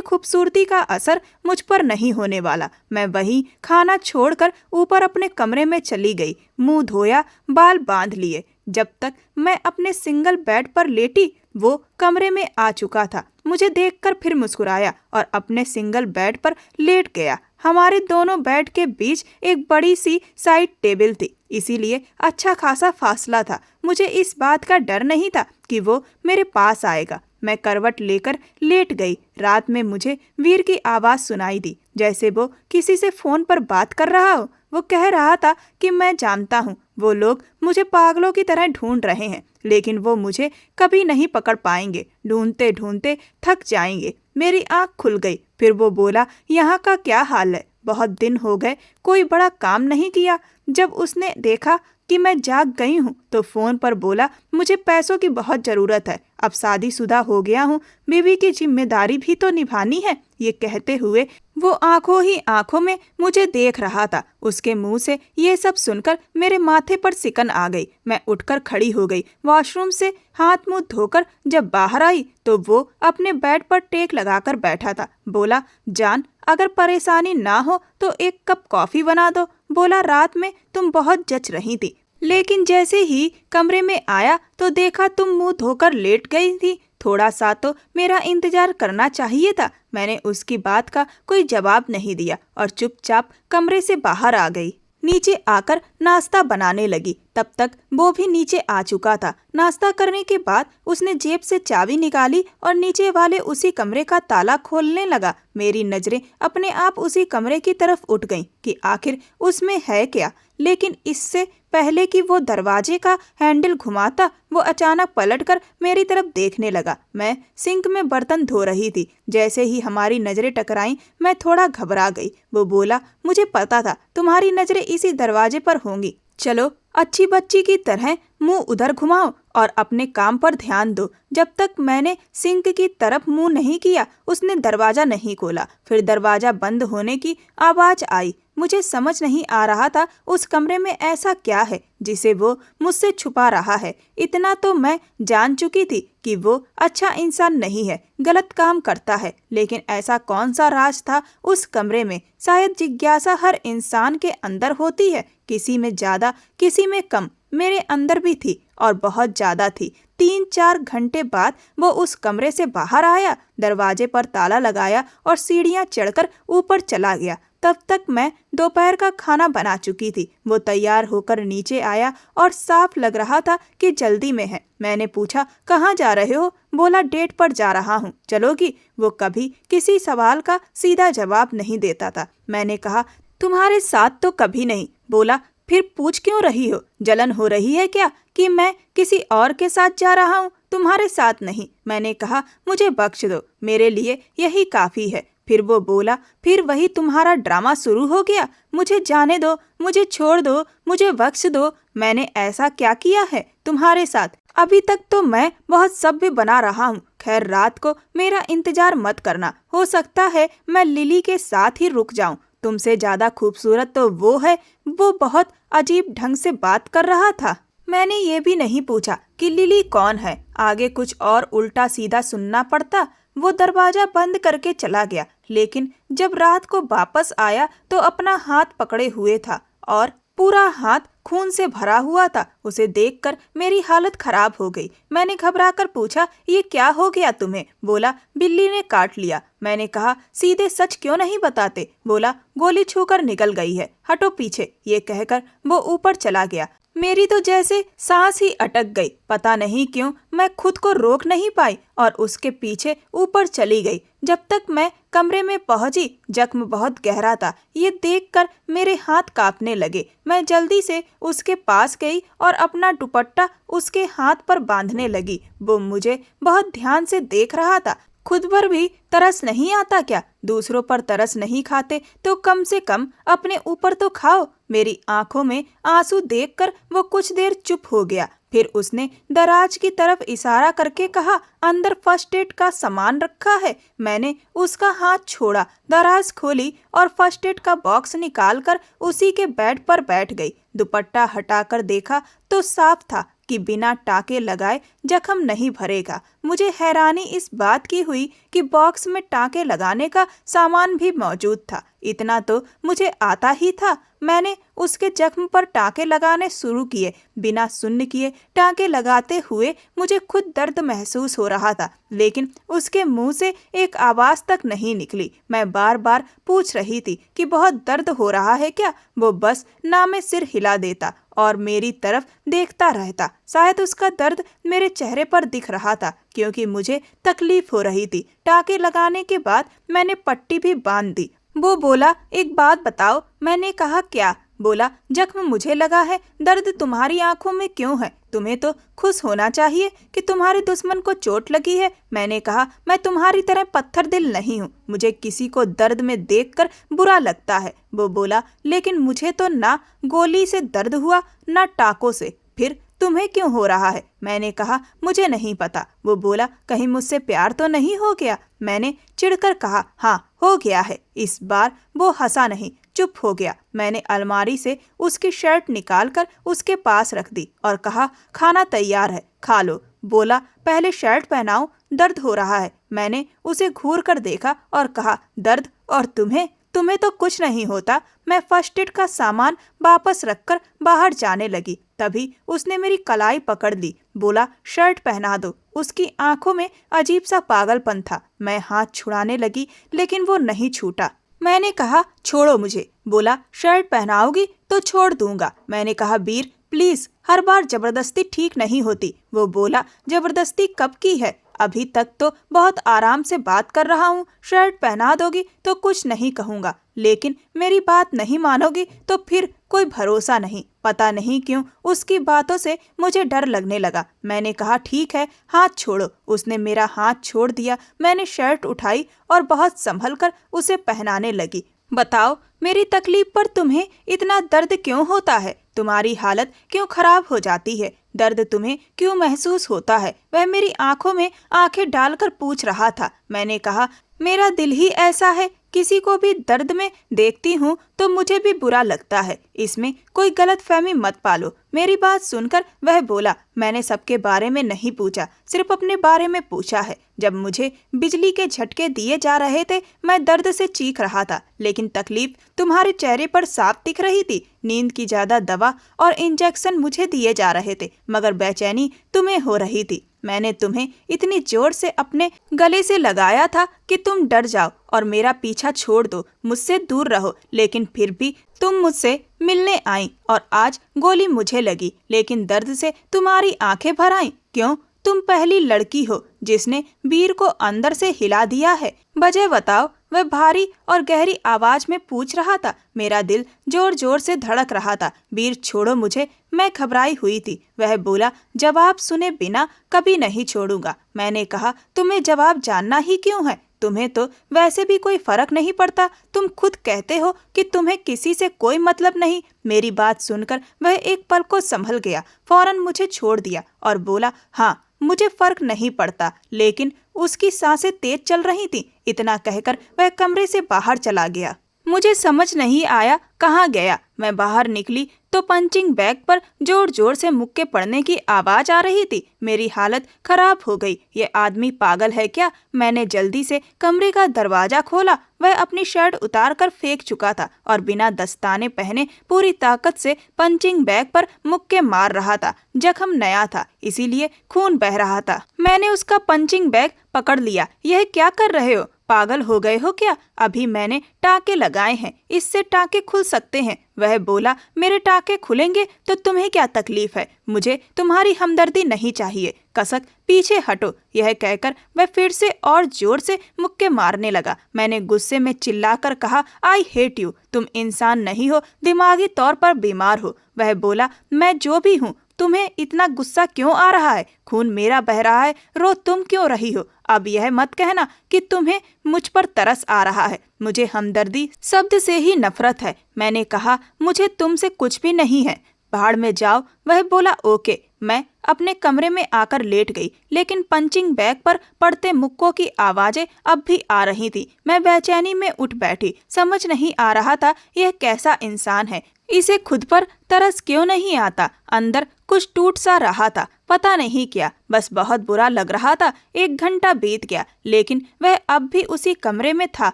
Speaker 1: खूबसूरती का असर मुझ पर नहीं होने वाला। मैं वहीं खाना छोड़कर ऊपर अपने कमरे में चली गई। मुंह धोया, बाल बांध लिए। जब तक मैं अपने सिंगल बेड पर लेटी, वो कमरे में आ चुका था। मुझे देखकर फिर मुस्कुराया और अपने सिंगल बेड पर लेट गया। हमारे दोनों बेड के बीच एक बड़ी सी साइड टेबल थी, इसीलिए अच्छा खासा फासला था। मुझे इस बात का डर नहीं था कि वो मेरे पास आएगा। मैं करवट लेकर लेट गई। रात में मुझे वीर की आवाज़ सुनाई दी, जैसे वो किसी से फ़ोन पर बात कर रहा हो। वो कह रहा था कि मैं जानता हूँ वो लोग मुझे पागलों की तरह ढूंढ रहे हैं, लेकिन वो मुझे कभी नहीं पकड़ पाएंगे। ढूंढते ढूंढते थक जाएंगे। मेरी आंख खुल गई। फिर वो बोला, यहाँ का क्या हाल है? बहुत दिन हो गए, कोई बड़ा काम नहीं किया। जब उसने देखा कि मैं जाग गई हूँ तो फ़ोन पर बोला, मुझे पैसों की बहुत ज़रूरत है। अब शादीशुदा हो गया हूँ, बीवी की जिम्मेदारी भी तो निभानी है। ये कहते हुए वो आंखों ही आंखों में मुझे देख रहा था। उसके मुंह से ये सब सुनकर मेरे माथे पर सिकन आ गई। मैं उठकर खड़ी हो गई। वॉशरूम से हाथ मुंह धोकर जब बाहर आई तो वो अपने बेड पर टेक लगाकर बैठा था। बोला, जान, अगर परेशानी ना हो तो एक कप कॉफ़ी बना दो। बोला, रात में तुम बहुत जच रही थी, लेकिन जैसे ही कमरे में आया तो देखा तुम मुंह धोकर लेट गई थी। थोड़ा सा तो मेरा इंतजार करना चाहिए था। मैंने उसकी बात का कोई जवाब नहीं दिया और चुपचाप कमरे से बाहर आ गई। नीचे आकर नाश्ता बनाने लगी। तब तक वो भी नीचे आ चुका था। नाश्ता करने के बाद उसने जेब से चाबी निकाली और नीचे वाले उसी कमरे का ताला खोलने लगा। मेरी नजरें अपने आप उसी कमरे की तरफ उठ गईं कि आखिर उसमें है क्या। लेकिन इससे पहले कि वो दरवाजे का हैंडल घुमाता, वो अचानक पलटकर मेरी तरफ देखने लगा। मैं सिंक में बर्तन धो रही थी। जैसे ही हमारी नजरें टकराईं, मैं थोड़ा घबरा गई। वो बोला, मुझे पता था तुम्हारी नजरें इसी दरवाजे पर होंगी। चलो, अच्छी बच्ची की तरह मुंह उधर घुमाओ और अपने काम पर ध्यान दो। जब तक मैंने सिंक की तरफ मुंह नहीं किया, उसने दरवाजा नहीं खोला। फिर दरवाजा बंद होने की आवाज आई। मुझे समझ नहीं आ रहा था उस कमरे में ऐसा क्या है जिसे वो मुझसे छुपा रहा है। इतना तो मैं जान चुकी थी कि वो अच्छा इंसान नहीं है, गलत काम करता है, लेकिन ऐसा कौन सा राज था उस कमरे में? शायद जिज्ञासा हर इंसान के अंदर होती है, किसी में ज्यादा, किसी में कम। मेरे अंदर भी थी और बहुत ज्यादा थी। 3-4 घंटे बाद वो उस कमरे से बाहर आया, दरवाजे पर ताला लगाया और सीढ़ियां चढ़कर ऊपर चला गया। तब तक मैं दोपहर का खाना बना चुकी थी। वो तैयार होकर नीचे आया और साफ लग रहा था कि जल्दी में है। मैंने पूछा, कहाँ जा रहे हो? बोला, डेट पर जा रहा हूँ, चलोगी? वो कभी किसी सवाल का सीधा जवाब नहीं देता था। मैंने कहा, तुम्हारे साथ तो कभी नहीं। बोला, फिर पूछ क्यों रही हो? जलन हो रही है क्या कि मैं किसी और के साथ जा रहा हूँ, तुम्हारे साथ नहीं? मैंने कहा, मुझे बख्श दो, मेरे लिए यही काफ़ी है। फिर वो बोला, फिर वही तुम्हारा ड्रामा शुरू हो गया? मुझे जाने दो, मुझे छोड़ दो, मुझे बख्श दो। मैंने ऐसा क्या किया है तुम्हारे साथ? अभी तक तो मैं बहुत सभ्य बना रहा हूँ। खैर, रात को मेरा इंतजार मत करना। हो सकता है मैं लिली के साथ ही रुक जाऊं। तुमसे ज्यादा खूबसूरत तो वो है। वो बहुत अजीब ढंग से बात कर रहा था। मैंने ये भी नहीं पूछा कि लिली कौन है। आगे कुछ और उल्टा सीधा सुनना पड़ता। वो दरवाजा बंद करके चला गया, लेकिन जब रात को वापस आया तो अपना हाथ पकड़े हुए था और पूरा हाथ खून से भरा हुआ था। उसे देखकर मेरी हालत खराब हो गई। मैंने घबराकर पूछा, ये क्या हो गया तुम्हें? बोला, बिल्ली ने काट लिया। मैंने कहा, सीधे सच क्यों नहीं बताते? बोला, गोली छूकर निकल गई है, हटो पीछे। ये कहकर वो ऊपर चला गया। मेरी तो जैसे सांस ही अटक गई। पता नहीं क्यों मैं खुद को रोक नहीं पाई और उसके पीछे ऊपर चली गई। जब तक मैं कमरे में पहुंची, जख्म बहुत गहरा था। ये देखकर मेरे हाथ कांपने लगे। मैं जल्दी से उसके पास गई और अपना दुपट्टा उसके हाथ पर बांधने लगी। वो मुझे बहुत ध्यान से देख रहा था। खुद पर भी तरस नहीं आता क्या? दूसरों पर तरस नहीं खाते तो कम से कम अपने ऊपर तो खाओ। मेरी आंखों में आंसू देखकर वो कुछ देर चुप हो गया। फिर उसने दराज की तरफ इशारा करके कहा, अंदर फर्स्ट एड का सामान रखा है। मैंने उसका हाथ छोड़ा, दराज खोली और फर्स्ट एड का बॉक्स निकालकर उसी के बेड पर बैठ गई। दुपट्टा हटाकर देखा तो साफ था कि बिना टाके लगाए जख्म नहीं भरेगा। मुझे हैरानी इस बात की हुई कि बॉक्स में टाके लगाने का सामान भी मौजूद था। इतना तो मुझे आता ही था। मैंने उसके जख्म पर टाके लगाने शुरू किए। बिना सुन्न किए टाके लगाते हुए मुझे खुद दर्द महसूस हो रहा था, लेकिन उसके मुंह से एक आवाज तक नहीं निकली। मैं बार बार पूछ रही थी कि बहुत दर्द हो रहा है क्या? वो बस नामे सिर हिला देता और मेरी तरफ देखता रहता। शायद उसका दर्द मेरे चेहरे पर दिख रहा था, क्योंकि मुझे तकलीफ हो रही थी। टाके लगाने के बाद मैंने पट्टी भी बांध दी। वो बोला, एक बात बताओ। मैंने कहा, क्या? बोला, जख्म मुझे लगा है, दर्द तुम्हारी आंखों में क्यों है? तुम्हें तो खुश होना चाहिए कि तुम्हारे दुश्मन को चोट लगी है। मैंने कहा, मैं तुम्हारी तरह पत्थर दिल नहीं हूँ। मुझे किसी को दर्द में देखकर बुरा लगता है। वो बोला, लेकिन मुझे तो ना गोली से दर्द हुआ ना टाकों से। फिर तुम्हें क्यों हो रहा है? मैंने कहा, मुझे नहीं पता। वो बोला, कहीं मुझसे प्यार तो नहीं हो गया? मैंने चिढ़कर कहा, हाँ हो गया है। इस बार वो हंसा नहीं, चुप हो गया। मैंने अलमारी से उसकी शर्ट निकालकर उसके पास रख दी और कहा, खाना तैयार है, खा लो। बोला, पहले शर्ट पहनाओ, दर्द हो रहा है। मैंने उसे घूर कर देखा और कहा, दर्द? और तुम्हें? तुम्हें तो कुछ नहीं होता। मैं फर्स्ट एड का सामान वापस रखकर बाहर जाने लगी। तभी उसने मेरी कलाई पकड़ ली। बोला, शर्ट पहना दो। उसकी आंखों में अजीब सा पागलपन था। मैं हाथ छुड़ाने लगी, लेकिन वो नहीं छूटा। मैंने कहा, छोड़ो मुझे। बोला, शर्ट पहनाओगी तो छोड़ दूंगा। मैंने कहा, वीर प्लीज, हर बार जबरदस्ती ठीक नहीं होती। वो बोला, जबरदस्ती कब की है? अभी तक तो बहुत आराम से बात कर रहा हूँ। शर्ट पहना दोगी तो कुछ नहीं कहूँगा, लेकिन मेरी बात नहीं मानोगी तो फिर कोई भरोसा नहीं। पता नहीं क्यों उसकी बातों से मुझे डर लगने लगा। मैंने कहा, ठीक है, हाथ छोड़ो। उसने मेरा हाथ छोड़ दिया। मैंने शर्ट उठाई और बहुत संभल कर उसे पहनाने लगी। बताओ, मेरी तकलीफ पर तुम्हें इतना दर्द क्यों होता है? तुम्हारी हालत क्यों खराब हो जाती है? दर्द तुम्हें क्यों महसूस होता है? वह मेरी आंखों में आंखें डालकर पूछ रहा था। मैंने कहा, मेरा दिल ही ऐसा है, किसी को भी दर्द में देखती हूँ तो मुझे भी बुरा लगता है। इसमें कोई गलतफहमी मत पालो। मेरी बात सुनकर वह बोला, मैंने सबके बारे में नहीं पूछा, सिर्फ अपने बारे में पूछा है। जब मुझे बिजली के झटके दिए जा रहे थे, मैं दर्द से चीख रहा था, लेकिन तकलीफ तुम्हारे चेहरे पर साफ दिख रही थी। नींद की ज्यादा दवा और इंजेक्शन मुझे दिए जा रहे थे, मगर बेचैनी तुम्हें हो रही थी। मैंने तुम्हें इतनी जोर से अपने गले से लगाया था कि तुम डर जाओ और मेरा पीछा छोड़ दो, मुझसे दूर रहो, लेकिन फिर भी तुम मुझसे मिलने आई और आज गोली मुझे लगी, लेकिन दर्द से तुम्हारी आंखें भर आईं। क्यों? तुम पहली लड़की हो जिसने वीर को अंदर से हिला दिया है। वजह बताओ। वह भारी और गहरी आवाज में पूछ रहा था। मेरा दिल जोर जोर से धड़क रहा था। वीर, छोड़ो मुझे। मैं घबराई हुई थी। वह बोला, जवाब सुने बिना कभी नहीं छोड़ूंगा। मैंने कहा, तुम्हें जवाब जानना ही क्यों है? तुम्हें तो वैसे भी कोई फर्क नहीं पड़ता। तुम खुद कहते हो कि तुम्हें किसी से कोई मतलब नहीं। मेरी बात सुनकर वह एक पल को संभल गया, फौरन मुझे छोड़ दिया और बोला, हाँ मुझे फर्क नहीं पड़ता। लेकिन उसकी सांसें तेज चल रही थी। इतना कहकर वह कमरे से बाहर चला गया। मुझे समझ नहीं आया कहाँ गया। मैं बाहर निकली तो पंचिंग बैग पर जोर जोर से मुक्के पड़ने की आवाज आ रही थी। मेरी हालत खराब हो गई। ये आदमी पागल है क्या? मैंने जल्दी से कमरे का दरवाजा खोला। वह अपनी शर्ट उतार कर फेंक चुका था और बिना दस्ताने पहने पूरी ताकत से पंचिंग बैग पर मुक्के मार रहा था। जख्म नया था, इसीलिए खून बह रहा था। मैंने उसका पंचिंग बैग पकड़ लिया। यह क्या कर रहे हो? पागल हो गए हो क्या? अभी मैंने टाके लगाए हैं, इससे टाके खुल सकते हैं। वह बोला, मेरे टाके खुलेंगे तो तुम्हें क्या तकलीफ है? मुझे तुम्हारी हमदर्दी नहीं चाहिए। कसक पीछे हटो, यह कहकर वह फिर से और जोर से मुक्के मारने लगा। मैंने गुस्से में चिल्लाकर कहा, आई हेट यू, तुम इंसान नहीं हो, दिमागी तौर पर बीमार हो। वह बोला, मैं जो भी हूँ, तुम्हें इतना गुस्सा क्यों आ रहा है? खून मेरा बह रहा है, रो तुम क्यों रही हो? अब यह मत कहना कि तुम्हें मुझ पर तरस आ रहा है। मुझे हमदर्दी शब्द से ही नफरत है। मैंने कहा, मुझे तुमसे कुछ भी नहीं है, भाड़ में जाओ। वह बोला, ओके। मैं अपने कमरे में आकर लेट गई, लेकिन पंचिंग बैग पर पड़ते मुक्कों की आवाजें अब भी आ रही थी। मैं बेचैनी में उठ बैठी। समझ नहीं आ रहा था यह कैसा इंसान है, इसे खुद पर तरस क्यों नहीं आता। अंदर कुछ टूट सा रहा था, पता नहीं क्या, बस बहुत बुरा लग रहा था। 1 घंटा बीत गया, लेकिन वह अब भी उसी कमरे में था।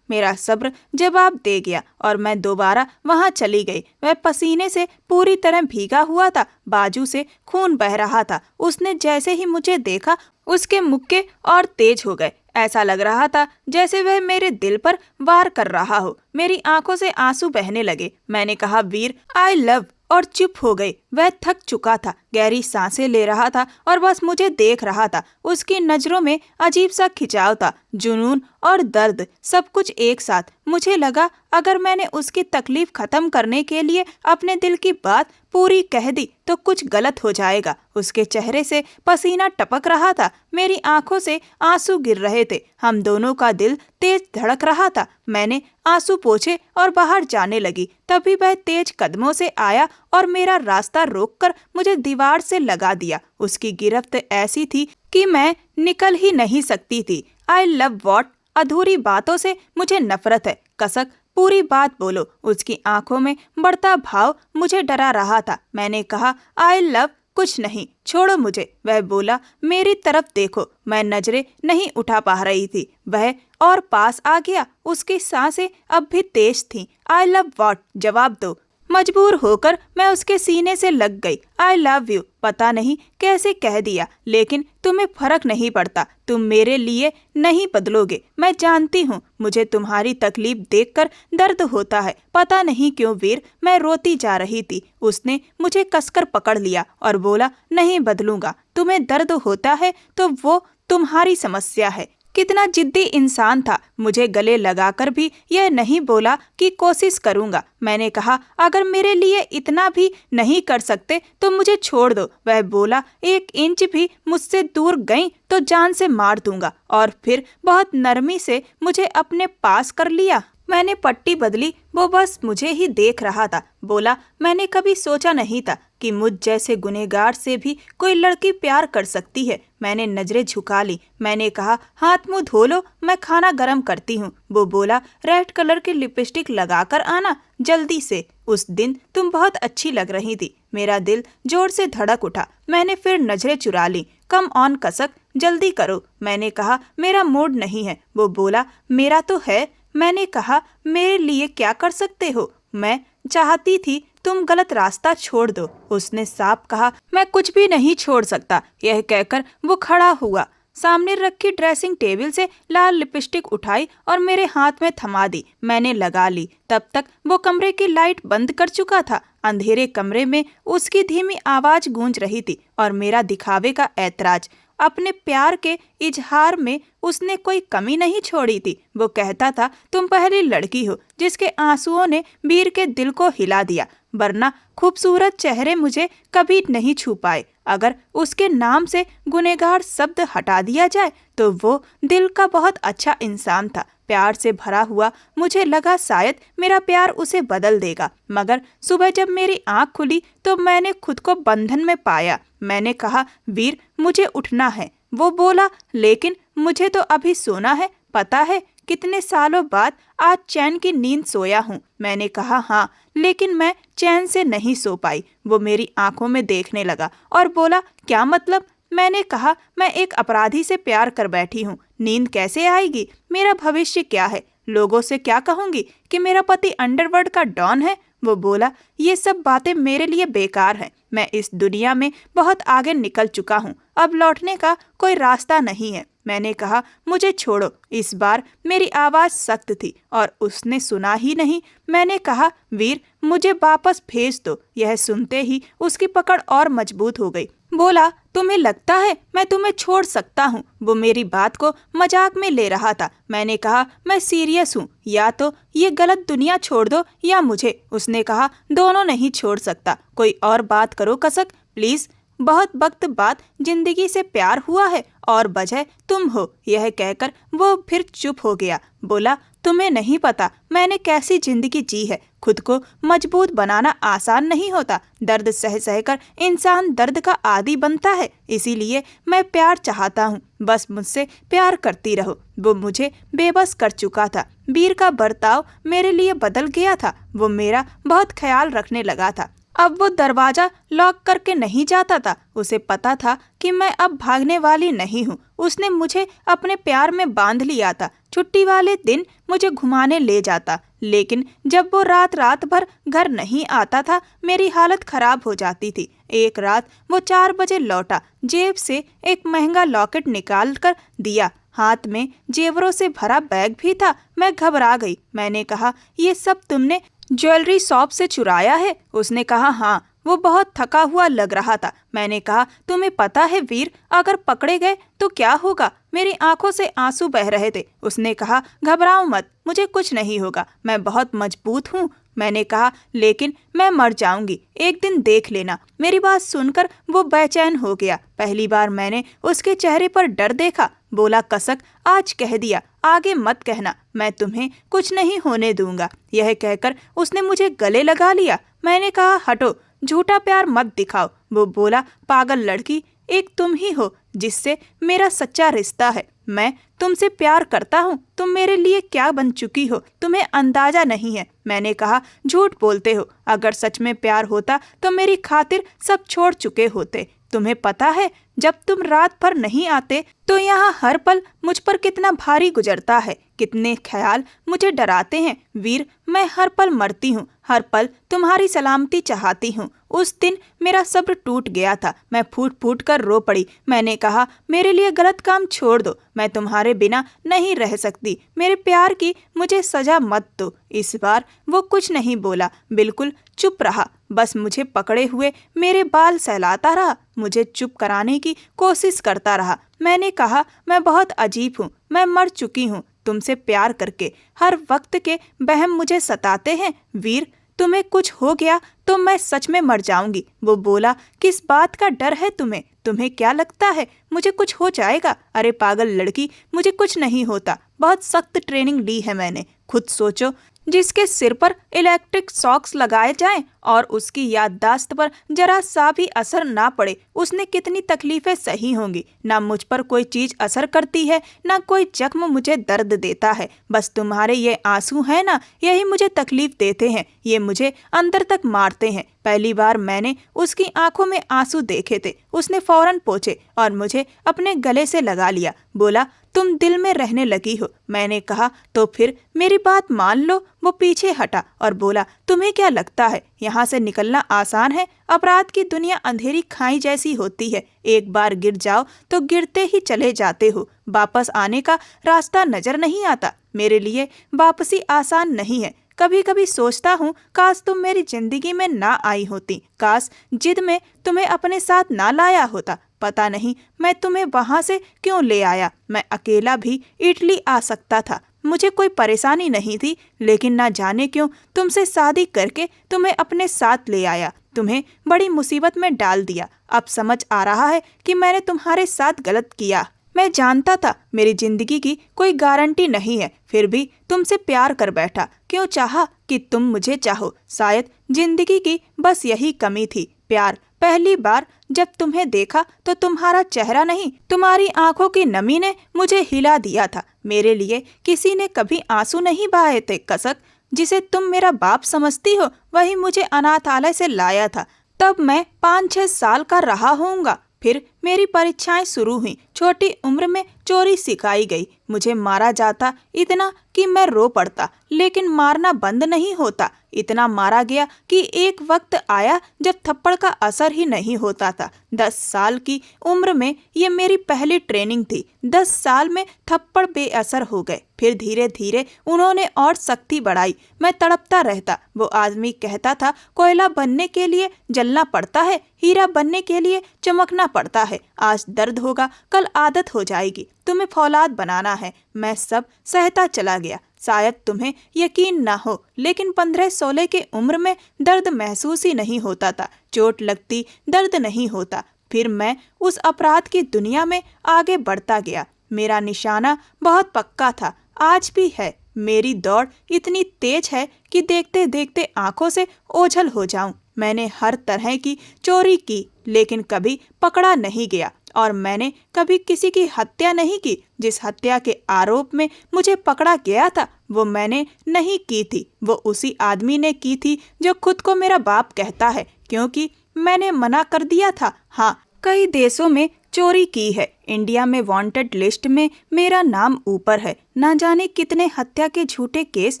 Speaker 1: मेरा सब्र जवाब दे गया और मैं दोबारा वहां चली गई। वह पसीने से पूरी तरह भीगा हुआ था, बाजू से खून बह रहा था। उसने जैसे ही मुझे देखा, उसके मुक्के और तेज हो गए। ऐसा लग रहा था जैसे वह मेरे दिल पर वार कर रहा हो। मेरी आंखों से आंसू बहने लगे। मैंने कहा, वीर, आई लव, और चुप हो गई। वह थक चुका था, गहरी सांसें ले रहा था और बस मुझे देख रहा था। उसकी नजरों में अजीब सा खिंचाव था, जुनून और दर्द, सब कुछ एक साथ। मुझे लगा अगर मैंने उसकी तकलीफ खत्म करने के लिए अपने दिल की बात पूरी कह दी तो कुछ गलत हो जाएगा। उसके चेहरे से पसीना टपक रहा था, मेरी आंखों से आंसू गिर रहे थे। हम दोनों का दिल तेज धड़क रहा था। मैंने आंसू पोंछे और बाहर जाने लगी। तभी वह तेज कदमों से आया और मेरा रास्ता रोककर मुझे दीवार से लगा दिया। उसकी गिरफ्त ऐसी थी कि मैं निकल ही नहीं सकती थी। I love what? अधूरी बातों से मुझे नफरत है। कसक, पूरी बात बोलो। उसकी आंखों में बढ़ता भाव मुझे डरा रहा था। मैंने कहा, आई लव कुछ नहीं, छोड़ो मुझे। वह बोला, मेरी तरफ देखो। मैं नजरें नहीं उठा पा रही थी। वह और पास आ गया। उसकी सांसें अब भी तेज थीं। I love what? जवाब दो। मजबूर होकर मैं उसके सीने से लग गई। आई लव यू पता नहीं कैसे कह दिया, लेकिन तुम्हें फर्क नहीं पड़ता। तुम मेरे लिए नहीं बदलोगे, मैं जानती हूँ। मुझे तुम्हारी तकलीफ देखकर दर्द होता है। पता नहीं क्यों वीर, मैं रोती जा रही थी। उसने मुझे कसकर पकड़ लिया और बोला, नहीं बदलूंगा। तुम्हें दर्द होता है तो वो तुम्हारी समस्या है। कितना जिद्दी इंसान था। मुझे गले लगाकर भी यह नहीं बोला कि कोशिश करूंगा। मैंने कहा, अगर मेरे लिए इतना भी नहीं कर सकते तो मुझे छोड़ दो। वह बोला, 1 इंच भी मुझसे दूर गई तो जान से मार दूंगा। और फिर बहुत नरमी से मुझे अपने पास कर लिया। मैंने पट्टी बदली, वो बस मुझे ही देख रहा था। बोला, मैंने कभी सोचा नहीं था कि मुझ जैसे गुनहगार से भी कोई लड़की प्यार कर सकती है। मैंने नजरें झुका ली। मैंने कहा, हाथ मुंह धो लो, मैं खाना गरम करती हूँ। वो बोला, रेड कलर की लिपस्टिक लगाकर आना जल्दी से। उस दिन तुम बहुत अच्छी लग रही थी। मेरा दिल जोर से धड़क उठा। मैंने फिर नजरें चुरा ली। कम ऑन कसक, जल्दी करो। मैंने कहा, मेरा मूड नहीं है। वो बोला, मेरा तो है। मैंने कहा, मेरे लिए क्या कर सकते हो? मैं चाहती थी तुम गलत रास्ता छोड़ दो। उसने साफ कहा, मैं कुछ भी नहीं छोड़ सकता। यह कहकर वो खड़ा हुआ, सामने रखी ड्रेसिंग टेबल से लाल लिपस्टिक उठाई और मेरे हाथ में थमा दी। मैंने लगा ली। तब तक वो कमरे की लाइट बंद कर चुका था। अंधेरे कमरे में उसकी धीमी आवाज गूंज रही थी और मेरा दिखावे का ऐतराज। अपने प्यार के इजहार में उसने कोई कमी नहीं छोड़ी थी। वो कहता था, तुम पहली लड़की हो जिसके आंसुओं ने वीर के दिल को हिला दिया, वरना खूबसूरत चेहरे मुझे कभी नहीं छू पाए। अगर उसके नाम से गुनहगार शब्द हटा दिया जाए तो वो दिल का बहुत अच्छा इंसान था, प्यार से भरा हुआ। मुझे लगा शायद मेरा प्यार उसे बदल देगा, मगर सुबह जब मेरी आंख खुली तो मैंने खुद को बंधन में पाया। मैंने कहा, वीर मुझे उठना है। वो बोला, लेकिन मुझे तो अभी सोना है। पता है कितने सालों बाद आज चैन की नींद सोया हूँ। मैंने कहा, हाँ, लेकिन मैं चैन से नहीं सो पाई। वो मेरी आंखों में देखने लगा और बोला, क्या मतलब? मैंने कहा, मैं एक अपराधी से प्यार कर बैठी हूँ। नींद कैसे आएगी? मेरा भविष्य क्या है? लोगों से क्या कहूँगी कि मेरा पति अंडरवर्ल्ड का डॉन है? वो बोला, ये सब बातें मेरे लिए बेकार हैं। मैं इस दुनिया में बहुत आगे निकल चुका हूँ। अब लौटने का कोई रास्ता नहीं है। मैंने कहा, मुझे छोड़ो। इस बार मेरी आवाज सख्त थी और उसने सुना ही नहीं। मैंने कहा, वीर मुझे वापस भेज दो। यह सुनते ही उसकी पकड़ और मजबूत हो गई। बोला, तुम्हें लगता है मैं तुम्हें छोड़ सकता हूँ? वो मेरी बात को मजाक में ले रहा था। मैंने कहा मैं सीरियस हूँ, या तो ये गलत दुनिया छोड़ दो या मुझे। उसने कहा दोनों नहीं छोड़ सकता, कोई और बात करो कसक प्लीज। बहुत वक्त बाद जिंदगी से प्यार हुआ है और वजह तुम हो। यह कहकर वो फिर चुप हो गया। बोला तुम्हें नहीं पता मैंने कैसी जिंदगी जी है। खुद को मजबूत बनाना आसान नहीं होता। दर्द सह सहकर इंसान दर्द का आदी बनता है। इसीलिए मैं प्यार चाहता हूँ, बस मुझसे प्यार करती रहो। वो मुझे बेबस कर चुका था। वीर का बर्ताव मेरे लिए बदल गया था। वो मेरा बहुत ख्याल रखने लगा था। अब वो दरवाजा लॉक करके नहीं जाता था। उसे पता था कि मैं अब भागने वाली नहीं हूँ। उसने मुझे अपने प्यार में बांध लिया था। छुट्टी वाले दिन मुझे घुमाने ले जाता, लेकिन जब वो रात भर घर नहीं आता था मेरी हालत खराब हो जाती थी। एक रात वो 4 बजे लौटा। जेब से एक महंगा लॉकेट निकाल कर दिया। हाथ में जेवरों से भरा बैग भी था। मैं घबरा गई। मैंने कहा ये सब तुमने ज्वेलरी शॉप से चुराया है? उसने कहा हाँ। वो बहुत थका हुआ लग रहा था। मैंने कहा तुम्हें पता है वीर, अगर पकड़े गए तो क्या होगा? मेरी आंखों से आंसू बह रहे थे। उसने कहा घबराओ मत, मुझे कुछ नहीं होगा, मैं बहुत मजबूत हूँ। मैंने कहा लेकिन मैं मर जाऊंगी, एक दिन देख लेना। मेरी बात सुनकर वो बेचैन हो गया। पहली बार मैंने उसके चेहरे पर डर देखा। बोला कसक आज कह दिया, आगे मत कहना, मैं तुम्हें कुछ नहीं होने दूंगा। यह कहकर उसने मुझे गले लगा लिया। मैंने कहा हटो, झूठा प्यार मत दिखाओ। वो बोला पागल लड़की, एक तुम ही हो जिससे मेरा सच्चा रिश्ता है। मैं तुमसे प्यार करता हूँ। तुम मेरे लिए क्या बन चुकी हो तुम्हें अंदाजा नहीं है। मैंने कहा झूठ बोलते हो, अगर सच में प्यार होता तो मेरी खातिर सब छोड़ चुके होते। तुम्हें पता है जब तुम रात भर नहीं आते तो यहाँ हर पल मुझ पर कितना भारी गुजरता है, कितने ख्याल मुझे डराते हैं। वीर मैं हर पल मरती हूँ, हर पल तुम्हारी सलामती चाहती हूँ। उस दिन मेरा सब्र टूट गया था। मैं फूट फूट कर रो पड़ी। मैंने कहा मेरे लिए गलत काम छोड़ दो, मैं तुम्हारे बिना नहीं रह सकती। मेरे प्यार की मुझे सजा मत दो। इस बार वो कुछ नहीं बोला, बिल्कुल चुप रहा। बस मुझे पकड़े हुए मेरे बाल सहलाता रहा, मुझे चुप कराने की कोशिश करता रहा। मैंने कहा मैं बहुत अजीब हूँ, मैं मर चुकी हूँ तुमसे प्यार करके। हर वक्त के वहम मुझे सताते हैं। वीर तुम्हें कुछ हो गया तो मैं सच में मर जाऊंगी। वो बोला किस बात का डर है तुम्हें? तुम्हें क्या लगता है मुझे कुछ हो जाएगा? अरे पागल लड़की, मुझे कुछ नहीं होता। बहुत सख्त ट्रेनिंग ली है मैंने। खुद सोचो, जिसके सिर पर इलेक्ट्रिक शॉक्स लगाए जाएं और उसकी याददाश्त पर जरा सा भी असर ना पड़े, उसने कितनी तकलीफें सही होंगी। ना मुझ पर कोई चीज असर करती है, ना कोई जख्म मुझे दर्द देता है। बस तुम्हारे ये आंसू हैं ना, यही मुझे तकलीफ देते हैं, ये मुझे अंदर तक मारते हैं। पहली बार मैंने उसकी आंखों में आंसू देखे थे, उसने फौरन पोंछे और मुझे अपने गले से लगा लिया। बोला तुम दिल में रहने लगी हो। मैंने कहा तो फिर मेरी बात मान लो। वो पीछे हटा और बोला तुम्हें क्या लगता है यहाँ से निकलना आसान है? अपराध की दुनिया अंधेरी खाई जैसी होती है। एक बार गिर जाओ तो गिरते ही चले जाते हो, वापस आने का रास्ता नजर नहीं आता। मेरे लिए वापसी आसान नहीं है। कभी कभी सोचता हूँ काश तुम मेरी जिंदगी में ना आई होती, काश जिद में तुम्हें अपने साथ ना लाया होता। पता नहीं मैं तुम्हें वहां से क्यों ले आया। मैं अकेला भी इटली आ सकता था, मुझे कोई परेशानी नहीं थी, लेकिन ना जाने क्यों तुमसे शादी करके तुम्हें अपने साथ ले आया, तुम्हें बड़ी मुसीबत में डाल दिया। अब समझ आ रहा है कि मैंने तुम्हारे साथ गलत किया। मैं जानता था मेरी जिंदगी की कोई गारंटी नहीं है, फिर भी तुमसे प्यार कर बैठा। क्यों चाहा कि तुम मुझे चाहो? शायद जिंदगी की बस यही कमी थी, प्यार। पहली बार जब तुम्हें देखा तो तुम्हारा चेहरा नहीं, तुम्हारी आंखों की नमी ने मुझे हिला दिया था। मेरे लिए किसी ने कभी आंसू नहीं बहाए थे कसक। जिसे तुम मेरा बाप समझती हो वही मुझे अनाथालय से लाया था। तब मैं 5-6 साल का रहा होऊंगा। फिर मेरी परीक्षाएं शुरू हुई। छोटी उम्र में चोरी सिखाई गई। मुझे मारा जाता इतना कि कि मैं रो पड़ता, लेकिन मारना बंद नहीं होता। इतना मारा गया कि एक वक्त आया जब थप्पड़ का असर ही नहीं होता था। 10 साल की उम्र में ये मेरी पहली ट्रेनिंग थी। 10 साल में थप्पड़ बेअसर हो गए। फिर धीरे धीरे उन्होंने और सख्ती बढ़ाई। मैं तड़पता रहता। वो आदमी कहता था, कोयला बनने के लिए जलना पड़ता है, हीरा बनने के लिए चमकना पड़ता है। आज दर्द होगा, कल आदत हो जाएगी। तुम्हें फौलाद बनाना है। मैं सब सहता चला गया। शायद तुम्हें यकीन ना हो, लेकिन 15-16 के उम्र में दर्द महसूस ही नहीं होता था। चोट लगती, दर्द नहीं होता। फिर मैं उस अपराध की दुनिया में आगे बढ़ता गया। मेरा निशाना बहुत पक्का था, आज भी है। मेरी दौड़ इतनी तेज है कि देखते देखते आंखों से ओझल हो जाऊं। मैंने हर तरह की चोरी की, लेकिन कभी पकड़ा नहीं गया। और मैंने कभी किसी की हत्या नहीं की। जिस हत्या के आरोप में मुझे पकड़ा गया था, वो मैंने नहीं की थी। वो उसी आदमी ने की थी जो खुद को मेरा बाप कहता है, क्योंकि मैंने मना कर दिया था। हाँ, कई देशों में चोरी की है। इंडिया में वांटेड लिस्ट में मेरा नाम ऊपर है। ना जाने कितने हत्या के झूठे केस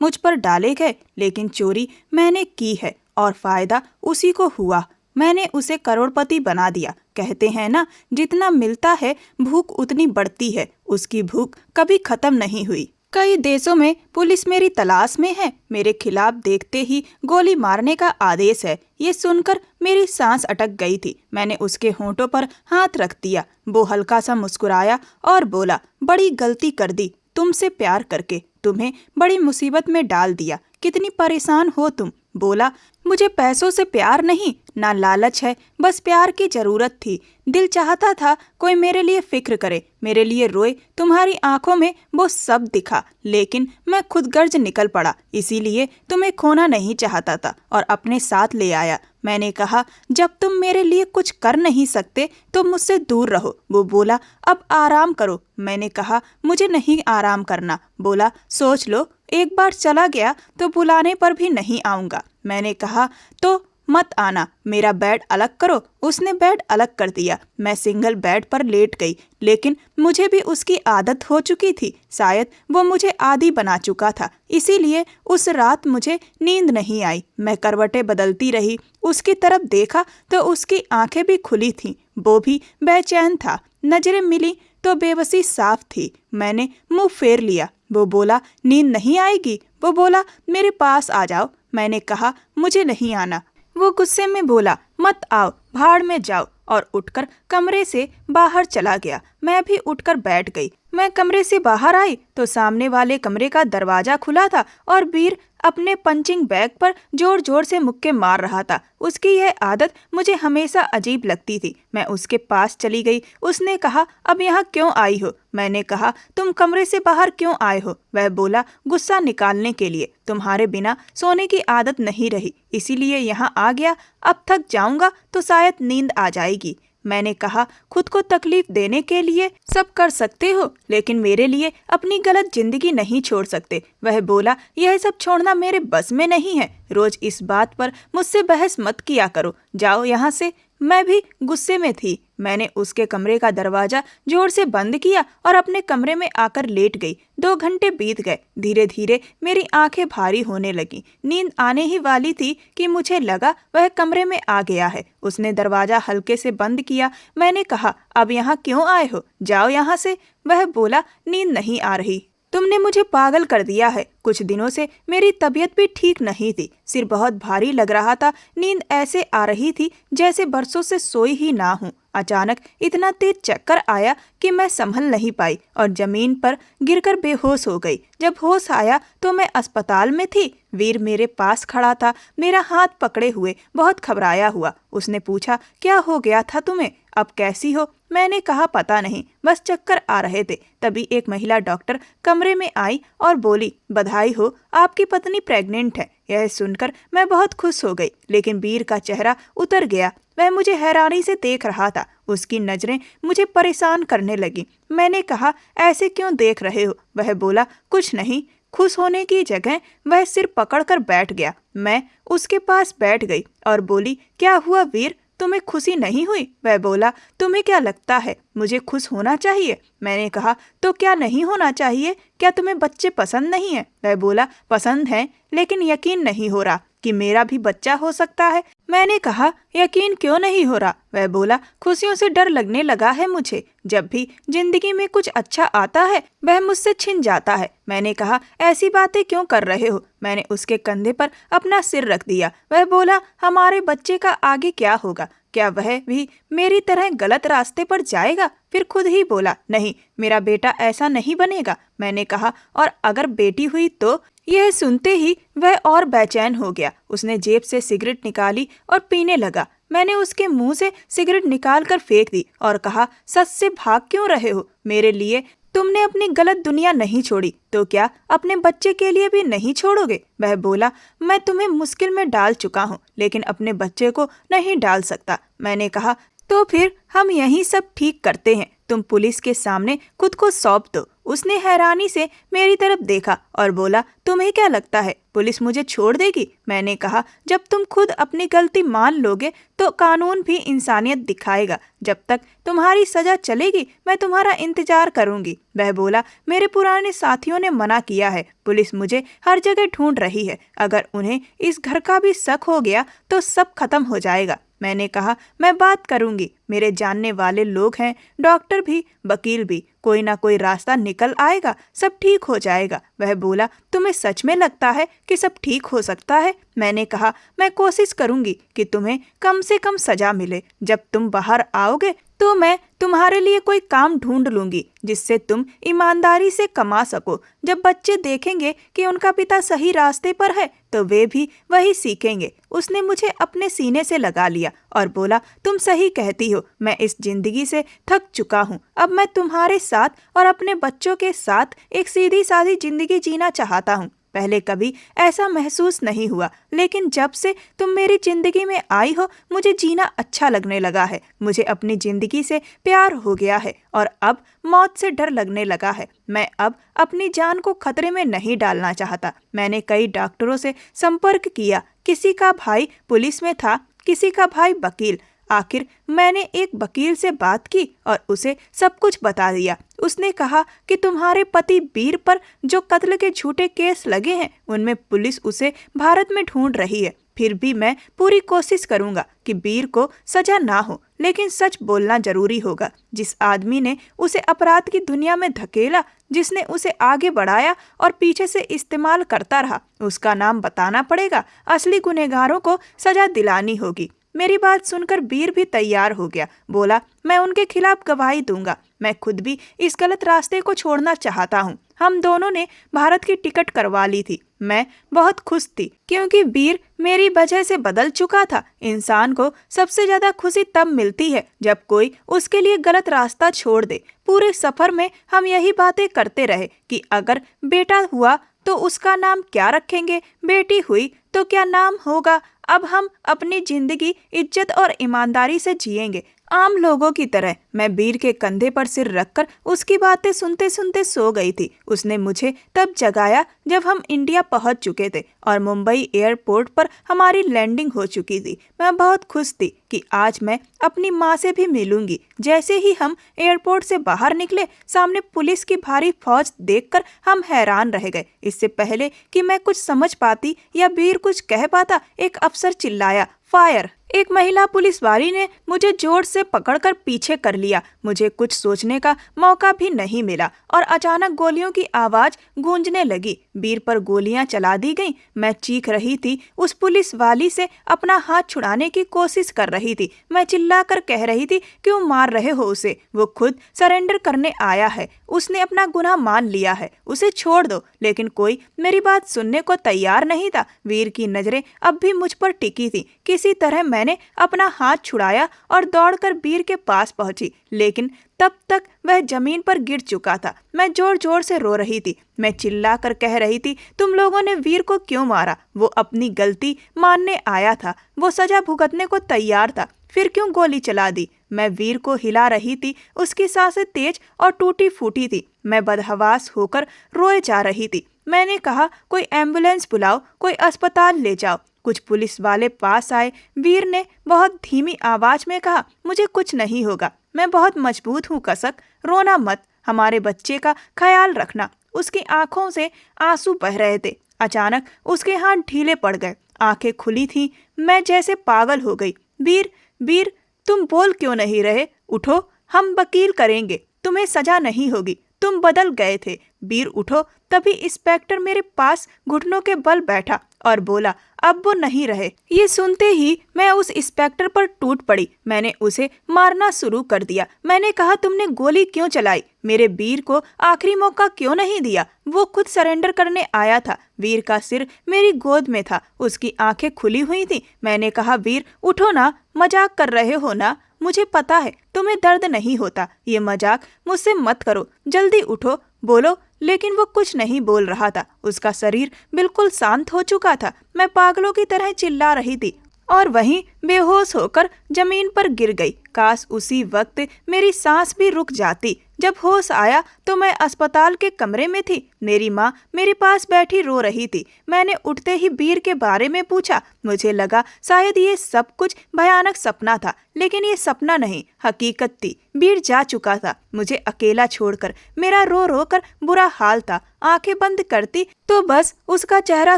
Speaker 1: मुझ पर डाले गए, लेकिन चोरी मैंने की है और फायदा उसी को हुआ। मैंने उसे करोड़पति बना दिया। कहते हैं ना, जितना मिलता है भूख उतनी बढ़ती है। उसकी भूख कभी खत्म नहीं हुई। कई देशों में पुलिस मेरी तलाश में है। मेरे खिलाफ देखते ही गोली मारने का आदेश है। ये सुनकर मेरी सांस अटक गई थी। मैंने उसके होंठों पर हाथ रख दिया। वो हल्का सा मुस्कुराया और बोला, बड़ी गलती कर दी तुमसे प्यार करके। तुम्हें बड़ी मुसीबत में डाल दिया। कितनी परेशान हो तुम। बोला, मुझे पैसों से प्यार नहीं, ना लालच है, बस प्यार की जरूरत थी। दिल चाहता था कोई मेरे लिए फिक्र करे, मेरे लिए रोए। तुम्हारी आंखों में वो सब दिखा, लेकिन मैं खुदगर्ज निकल पड़ा। इसीलिए तुम्हें खोना नहीं चाहता था और अपने साथ ले आया। मैंने कहा, जब तुम मेरे लिए कुछ कर नहीं सकते तो मुझसे दूर रहो। वो बोला, अब आराम करो। मैंने कहा, मुझे नहीं आराम करना। बोला, सोच लो, एक बार चला गया तो बुलाने पर भी नहीं आऊंगा। मैंने कहा, तो मत आना, मेरा बेड अलग करो। उसने बेड अलग कर दिया। मैं सिंगल बेड पर लेट गई, लेकिन मुझे भी उसकी आदत हो चुकी थी। शायद वो मुझे आदी बना चुका था, इसीलिए उस रात मुझे नींद नहीं आई। मैं करवटें बदलती रही। उसकी तरफ देखा तो उसकी आंखें भी खुली थीं। वो भी बेचैन था। नजरें मिली तो बेबसी साफ थी। मैंने मुंह फेर लिया। वो बोला, नींद नहीं आएगी? वो बोला, मेरे पास आ जाओ। मैंने कहा, मुझे नहीं आना। वो गुस्से में बोला, मत आओ, भाड़ में जाओ, और उठकर कमरे से बाहर चला गया। मैं भी उठकर बैठ गई। मैं कमरे से बाहर आई तो सामने वाले कमरे का दरवाजा खुला था और वीर अपने पंचिंग बैग पर जोर जोर से मुक्के मार रहा था। उसकी यह आदत मुझे हमेशा अजीब लगती थी। मैं उसके पास चली गई। उसने कहा, अब यहाँ क्यों आई हो? मैंने कहा, तुम कमरे से बाहर क्यों आए हो? वह बोला, गुस्सा निकालने के लिए। तुम्हारे बिना सोने की आदत नहीं रही, इसीलिए यहाँ आ गया। अब थक जाऊंगा तो शायद नींद आ जाएगी। मैंने कहा, खुद को तकलीफ देने के लिए सब कर सकते हो, लेकिन मेरे लिए अपनी गलत जिंदगी नहीं छोड़ सकते। वह बोला, यह सब छोड़ना मेरे बस में नहीं है। रोज इस बात पर मुझसे बहस मत किया करो, जाओ यहाँ से। मैं भी गुस्से में थी। मैंने उसके कमरे का दरवाजा जोर से बंद किया और अपने कमरे में आकर लेट गई। 2 घंटे बीत गए। धीरे धीरे मेरी आंखें भारी होने लगी। नींद आने ही वाली थी कि मुझे लगा वह कमरे में आ गया है। उसने दरवाजा हल्के से बंद किया। मैंने कहा, अब यहाँ क्यों आए हो? जाओ यहाँ से। वह बोला, नींद नहीं आ रही। तुमने मुझे पागल कर दिया है। कुछ दिनों से मेरी तबीयत भी ठीक नहीं थी। सिर बहुत भारी लग रहा था। नींद ऐसे आ रही थी जैसे बरसों से सोई ही ना हूँ। अचानक इतना तेज चक्कर आया कि मैं संभल नहीं पाई और जमीन पर गिरकर बेहोश हो गई। जब होश आया तो मैं अस्पताल में थी। वीर मेरे पास खड़ा था, मेरा हाथ पकड़े हुए, बहुत घबराया हुआ। उसने पूछा, क्या हो गया था तुम्हें? अब कैसी हो? मैंने कहा, पता नहीं, बस चक्कर आ रहे थे। तभी एक महिला डॉक्टर कमरे में आई और बोली, बधाई हो, आपकी पत्नी प्रेग्नेंट है। यह सुनकर मैं बहुत खुश हो गई, लेकिन वीर का चेहरा उतर गया। वह मुझे हैरानी से देख रहा था। उसकी नजरें मुझे परेशान करने लगी। मैंने कहा, ऐसे क्यों देख रहे हो? वह बोला, कुछ नहीं। खुश होने की जगह वह सिर पकड़कर बैठ गया। मैं उसके पास बैठ गई और बोली, क्या हुआ वीर? तुम्हें खुशी नहीं हुई? वह बोला, तुम्हें क्या लगता है मुझे खुश होना चाहिए? मैंने कहा, तो क्या नहीं होना चाहिए? क्या तुम्हें बच्चे पसंद नहीं है? वह बोला, पसंद है, लेकिन यकीन नहीं हो रहा कि मेरा भी बच्चा हो सकता है। मैंने कहा, यकीन क्यों नहीं हो रहा? वह बोला, खुशियों से डर लगने लगा है मुझे। जब भी जिंदगी में कुछ अच्छा आता है वह मुझसे छिन जाता है। मैंने कहा, ऐसी बातें क्यों कर रहे हो? मैंने उसके कंधे पर अपना सिर रख दिया। वह बोला, हमारे बच्चे का आगे क्या होगा? क्या वह भी मेरी तरह गलत रास्ते पर जाएगा? फिर खुद ही बोला, नहीं, मेरा बेटा ऐसा नहीं बनेगा। मैंने कहा, और अगर बेटी हुई तो? यह सुनते ही वह और बेचैन हो गया। उसने जेब से सिगरेट निकाली और पीने लगा। मैंने उसके मुंह से सिगरेट निकाल कर फेंक दी और कहा, सच से भाग क्यों रहे हो? मेरे लिए तुमने अपनी गलत दुनिया नहीं छोड़ी, तो क्या अपने बच्चे के लिए भी नहीं छोड़ोगे? वह बोला, मैं तुम्हें मुश्किल में डाल चुका हूँ, लेकिन अपने बच्चे को नहीं डाल सकता। मैंने कहा, तो फिर हम यही सब ठीक करते हैं, तुम पुलिस के सामने खुद को सौंप दो। उसने हैरानी से मेरी तरफ देखा और बोला, तुम्हें क्या लगता है पुलिस मुझे छोड़ देगी? मैंने कहा, जब तुम खुद अपनी गलती मान लोगे तो कानून भी इंसानियत दिखाएगा। जब तक तुम्हारी सजा चलेगी मैं तुम्हारा इंतजार करूंगी। वह बोला, मेरे पुराने साथियों ने मना किया है, पुलिस मुझे हर जगह ढूंढ रही है। अगर उन्हें इस घर का भी शक हो गया तो सब खत्म हो जाएगा। मैंने कहा, मैं बात करूंगी, मेरे जानने वाले लोग हैं, डॉक्टर भी, वकील भी, कोई ना कोई रास्ता निकल आएगा, सब ठीक हो जाएगा। वह बोला, तुम्हें सच में लगता है कि सब ठीक हो सकता है? मैंने कहा, मैं कोशिश करूंगी कि तुम्हें कम से कम सजा मिले। जब तुम बाहर आओगे तो मैं तुम्हारे लिए कोई काम ढूंढ लूंगी जिससे तुम ईमानदारी से कमा सको। जब बच्चे देखेंगे कि उनका पिता सही रास्ते पर है तो वे भी वही सीखेंगे। उसने मुझे अपने सीने से लगा लिया और बोला, तुम सही कहती हो, मैं इस जिंदगी से थक चुका हूँ। अब मैं तुम्हारे साथ और अपने बच्चों के साथ एक सीधी सादी जिंदगी जीना चाहता हूँ। पहले कभी ऐसा महसूस नहीं हुआ, लेकिन जब से तुम मेरी जिंदगी में आई हो मुझे जीना अच्छा लगने लगा है। मुझे अपनी जिंदगी से प्यार हो गया है और अब मौत से डर लगने लगा है। मैं अब अपनी जान को खतरे में नहीं डालना चाहता। मैंने कई डॉक्टरों से संपर्क किया, किसी का भाई पुलिस में था, किसी का भाई वकील। आखिर मैंने एक वकील से बात की और उसे सब कुछ बता दिया। उसने कहा कि तुम्हारे पति वीर पर जो कत्ल के झूठे केस लगे हैं उनमें पुलिस उसे भारत में ढूंढ रही है। फिर भी मैं पूरी कोशिश करूंगा कि वीर को सजा ना हो, लेकिन सच बोलना जरूरी होगा। जिस आदमी ने उसे अपराध की दुनिया में धकेला, जिसने उसे आगे बढ़ाया और पीछे से इस्तेमाल करता रहा, उसका नाम बताना पड़ेगा। असली गुनहगारों को सजा दिलानी होगी। मेरी बात सुनकर वीर भी तैयार हो गया। बोला, मैं उनके खिलाफ गवाही दूंगा। मैं खुद भी इस गलत रास्ते को छोड़ना चाहता हूँ। हम दोनों ने भारत की टिकट करवा ली थी। मैं बहुत खुश थी क्योंकि वीर मेरी वजह से बदल चुका था। इंसान को सबसे ज्यादा खुशी तब मिलती है जब कोई उसके लिए गलत रास्ता छोड़ दे। पूरे सफर में हम यही बातें करते रहे कि अगर बेटा हुआ तो उसका नाम क्या रखेंगे, बेटी हुई तो क्या नाम होगा। अब हम अपनी जिंदगी इज्जत और ईमानदारी से जिएंगे, आम लोगों की तरह। मैं वीर के कंधे पर सिर रखकर उसकी बातें सुनते सुनते सो गई थी। उसने मुझे तब जगाया जब हम इंडिया पहुंच चुके थे और मुंबई एयरपोर्ट पर हमारी लैंडिंग हो चुकी थी। मैं बहुत खुश थी कि आज मैं अपनी माँ से भी मिलूंगी। जैसे ही हम एयरपोर्ट से बाहर निकले, सामने पुलिस की भारी फौज देखकर हम हैरान रह गए। इससे पहले कि मैं कुछ समझ पाती या वीर कुछ कह पाता, एक अफसर चिल्लाया, फायर। एक महिला पुलिसवाली ने मुझे जोर से पकड़कर पीछे कर लिया। मुझे कुछ सोचने का मौका भी नहीं मिला और अचानक गोलियों की आवाज गूंजने लगी। वीर पर गोलियां चला दी गईं। मैं चीख रही थी, उस पुलिसवाली से अपना हाथ छुड़ाने की कोशिश कर रही थी। मैं चिल्लाकर कह रही थी, क्यों मार रहे हो उसे? वो खुद सरेंडर करने आया है, उसने अपना गुनाह मान लिया है, उसे छोड़ दो। लेकिन कोई मेरी बात सुनने को तैयार नहीं था। वीर की नजरें अब भी मुझ पर टिकी थी। किसी तरह मैंने अपना हाथ छुड़ाया और दौड़कर वीर के पास पहुंची, लेकिन तब तक वह जमीन पर गिर चुका था। मैं जोर जोर से रो रही थी। मैं चिल्लाकर कह रही थी, तुम लोगों ने वीर को क्यों मारा? वो अपनी गलती मानने आया था, वो सजा भुगतने को तैयार था, फिर क्यों गोली चला दी? मैं वीर को हिला रही थी, उसकी सांसें तेज और टूटी फूटी थी। मैं बदहवास होकर रोए जा रही थी। मैंने कहा, कोई एम्बुलेंस बुलाओ, कोई अस्पताल ले जाओ। कुछ पुलिस वाले पास आए। वीर ने बहुत धीमी आवाज में कहा, मुझे कुछ नहीं होगा, मैं बहुत मजबूत हूँ कसक, रोना मत, हमारे बच्चे का ख्याल रखना। उसकी आंखों से आंसू बह रहे थे। अचानक उसके हाथ ढीले पड़ गए, आंखें खुली थीं। मैं जैसे पागल हो गई। वीर, वीर, तुम बोल क्यों नहीं रहे? उठो, हम वकील करेंगे, तुम्हें सजा नहीं होगी, तुम बदल गए थे। वीर उठो। तभी इंस्पेक्टर मेरे पास घुटनों के बल बैठा और बोला, अब वो नहीं रहे। ये सुनते ही मैं उस इंस्पेक्टर पर टूट पड़ी। मैंने उसे मारना शुरू कर दिया। मैंने कहा, तुमने गोली क्यों चलाई? मेरे वीर को आखिरी मौका क्यों नहीं दिया? वो खुद सरेंडर करने आया था। वीर का सिर मेरी गोद में था, उसकी आंखें खुली हुई थी। मैंने कहा, वीर उठो ना, मजाक कर रहे हो ना? मुझे पता है तुम्हें दर्द नहीं होता, ये मजाक मुझसे मत करो, जल्दी उठो, बोलो। लेकिन वो कुछ नहीं बोल रहा था। उसका शरीर बिल्कुल शांत हो चुका था। मैं पागलों की तरह चिल्ला रही थी और वहीं बेहोश होकर जमीन पर गिर गई। काश उसी वक्त मेरी सांस भी रुक जाती। जब होश आया तो मैं अस्पताल के कमरे में थी। मेरी माँ मेरे पास बैठी रो रही थी। मैंने उठते ही वीर के बारे में पूछा। मुझे लगा शायद ये सब कुछ भयानक सपना था, लेकिन ये सपना नहीं, हकीकत थी। वीर जा चुका था, मुझे अकेला छोड़कर। मेरा रो रो कर बुरा हाल था। आंखें बंद करती तो बस उसका चेहरा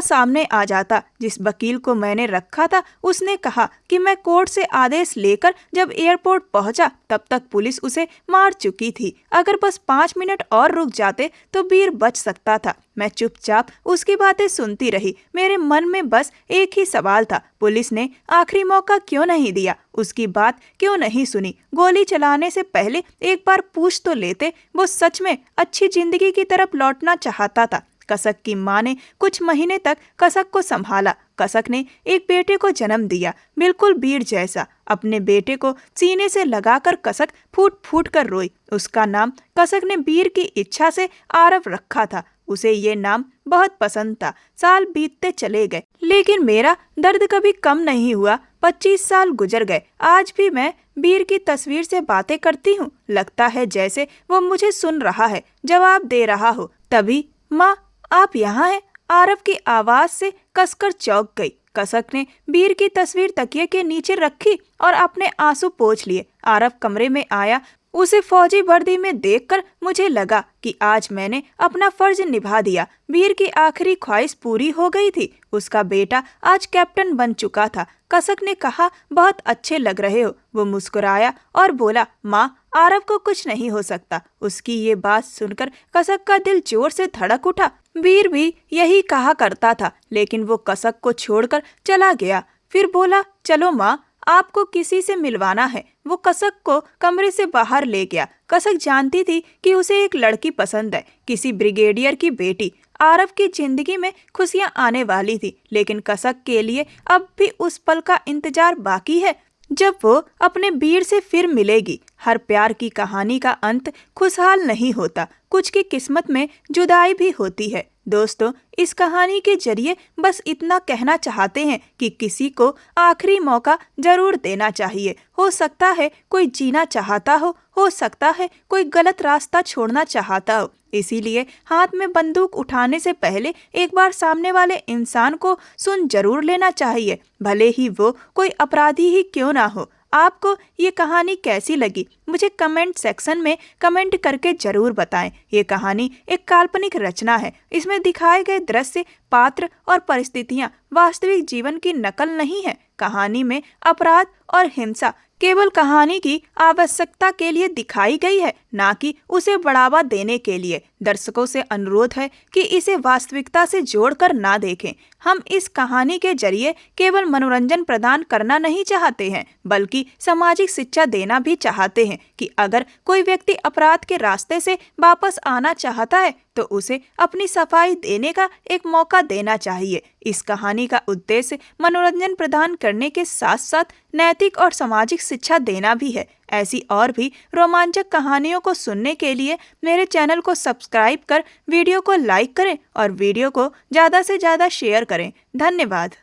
Speaker 1: सामने आ जाता। जिस वकील को मैंने रखा था उसने कहा कि मैं कोर्ट से आदेश लेकर जब एयरपोर्ट पहुंचा तब तक पुलिस उसे मार चुकी थी। अगर बस 5 मिनट और रुक जाते तो वीर बच सकता था। मैं चुपचाप उसकी बातें सुनती रही। मेरे मन में बस एक ही सवाल था, पुलिस ने आखिरी मौका क्यों नहीं दिया? उसकी बात क्यों नहीं सुनी? गोली चलाने से पहले एक बार पूछ तो लेते। वो सच में अच्छी जिंदगी की तरफ लौटना चाहता था। कसक की माँ ने कुछ महीने तक कसक को संभाला। कसक ने एक बेटे को जन्म दिया, बिल्कुल वीर जैसा। अपने बेटे को सीने से लगाकर कसक फूट फूट कर रोई। उसका नाम कसक ने वीर की इच्छा से आरव रखा था। उसे ये नाम बहुत पसंद था। साल बीतते चले गए, लेकिन मेरा दर्द कभी कम नहीं हुआ। 25 साल गुजर गए। आज भी मैं वीर की तस्वीर से बातें करती हूँ। लगता है जैसे वो मुझे सुन रहा है, जवाब दे रहा हो। तभी, माँ आप यहाँ हैं? आरव की आवाज से कसकर चौंक गई। कसक ने वीर की तस्वीर तकिए के नीचे रखी और अपने आंसू पोंछ लिए। आरव कमरे में आया। उसे फौजी वर्दी में देखकर मुझे लगा कि आज मैंने अपना फर्ज निभा दिया। वीर की आखिरी ख्वाहिश पूरी हो गई थी। उसका बेटा आज कैप्टन बन चुका था। कसक ने कहा, बहुत अच्छे लग रहे हो। वो मुस्कुराया और बोला, माँ आरव को कुछ नहीं हो सकता। उसकी ये बात सुनकर कसक का दिल जोर से धड़क उठा। वीर भी यही कहा करता था, लेकिन वो कसक को छोड़कर चला गया। फिर बोला, चलो माँ, आपको किसी से मिलवाना है। वो कसक को कमरे से बाहर ले गया। कसक जानती थी कि उसे एक लड़की पसंद है, किसी ब्रिगेडियर की बेटी। आरव की जिंदगी में खुशियां आने वाली थी, लेकिन कसक के लिए अब भी उस पल का इंतजार बाकी है जब वो अपने वीर से फिर मिलेगी। हर प्यार की कहानी का अंत खुशहाल नहीं होता, कुछ की किस्मत में जुदाई भी होती है। दोस्तों, इस कहानी के जरिए बस इतना कहना चाहते हैं कि किसी को आखिरी मौका जरूर देना चाहिए। हो सकता है कोई जीना चाहता हो सकता है कोई गलत रास्ता छोड़ना चाहता हो। इसीलिए हाथ में बंदूक उठाने से पहले एक बार सामने वाले इंसान को सुन जरूर लेना चाहिए, भले ही वो कोई अपराधी ही क्यों ना हो। आपको ये कहानी कैसी लगी मुझे कमेंट सेक्शन में कमेंट करके जरूर बताएं। ये कहानी एक काल्पनिक रचना है। इसमें दिखाए गए दृश्य, पात्र और परिस्थितियां वास्तविक जीवन की नकल नहीं है। कहानी में अपराध और हिंसा केवल कहानी की आवश्यकता के लिए दिखाई गई है, ना कि उसे बढ़ावा देने के लिए। दर्शकों से अनुरोध है कि इसे वास्तविकता से जोड़कर ना देखें। हम इस कहानी के जरिए केवल मनोरंजन प्रदान करना नहीं चाहते हैं, बल्कि सामाजिक शिक्षा देना भी चाहते हैं कि अगर कोई व्यक्ति अपराध के रास्ते से वापस आना चाहता है तो उसे अपनी सफाई देने का एक मौका देना चाहिए। इस कहानी का उद्देश्य मनोरंजन प्रदान करने के साथ साथ नैतिक और सामाजिक शिक्षा देना भी है। ऐसी और भी रोमांचक कहानियों को सुनने के लिए मेरे चैनल को सब्सक्राइब कर वीडियो को लाइक करें और वीडियो को ज़्यादा से ज़्यादा शेयर करें। धन्यवाद।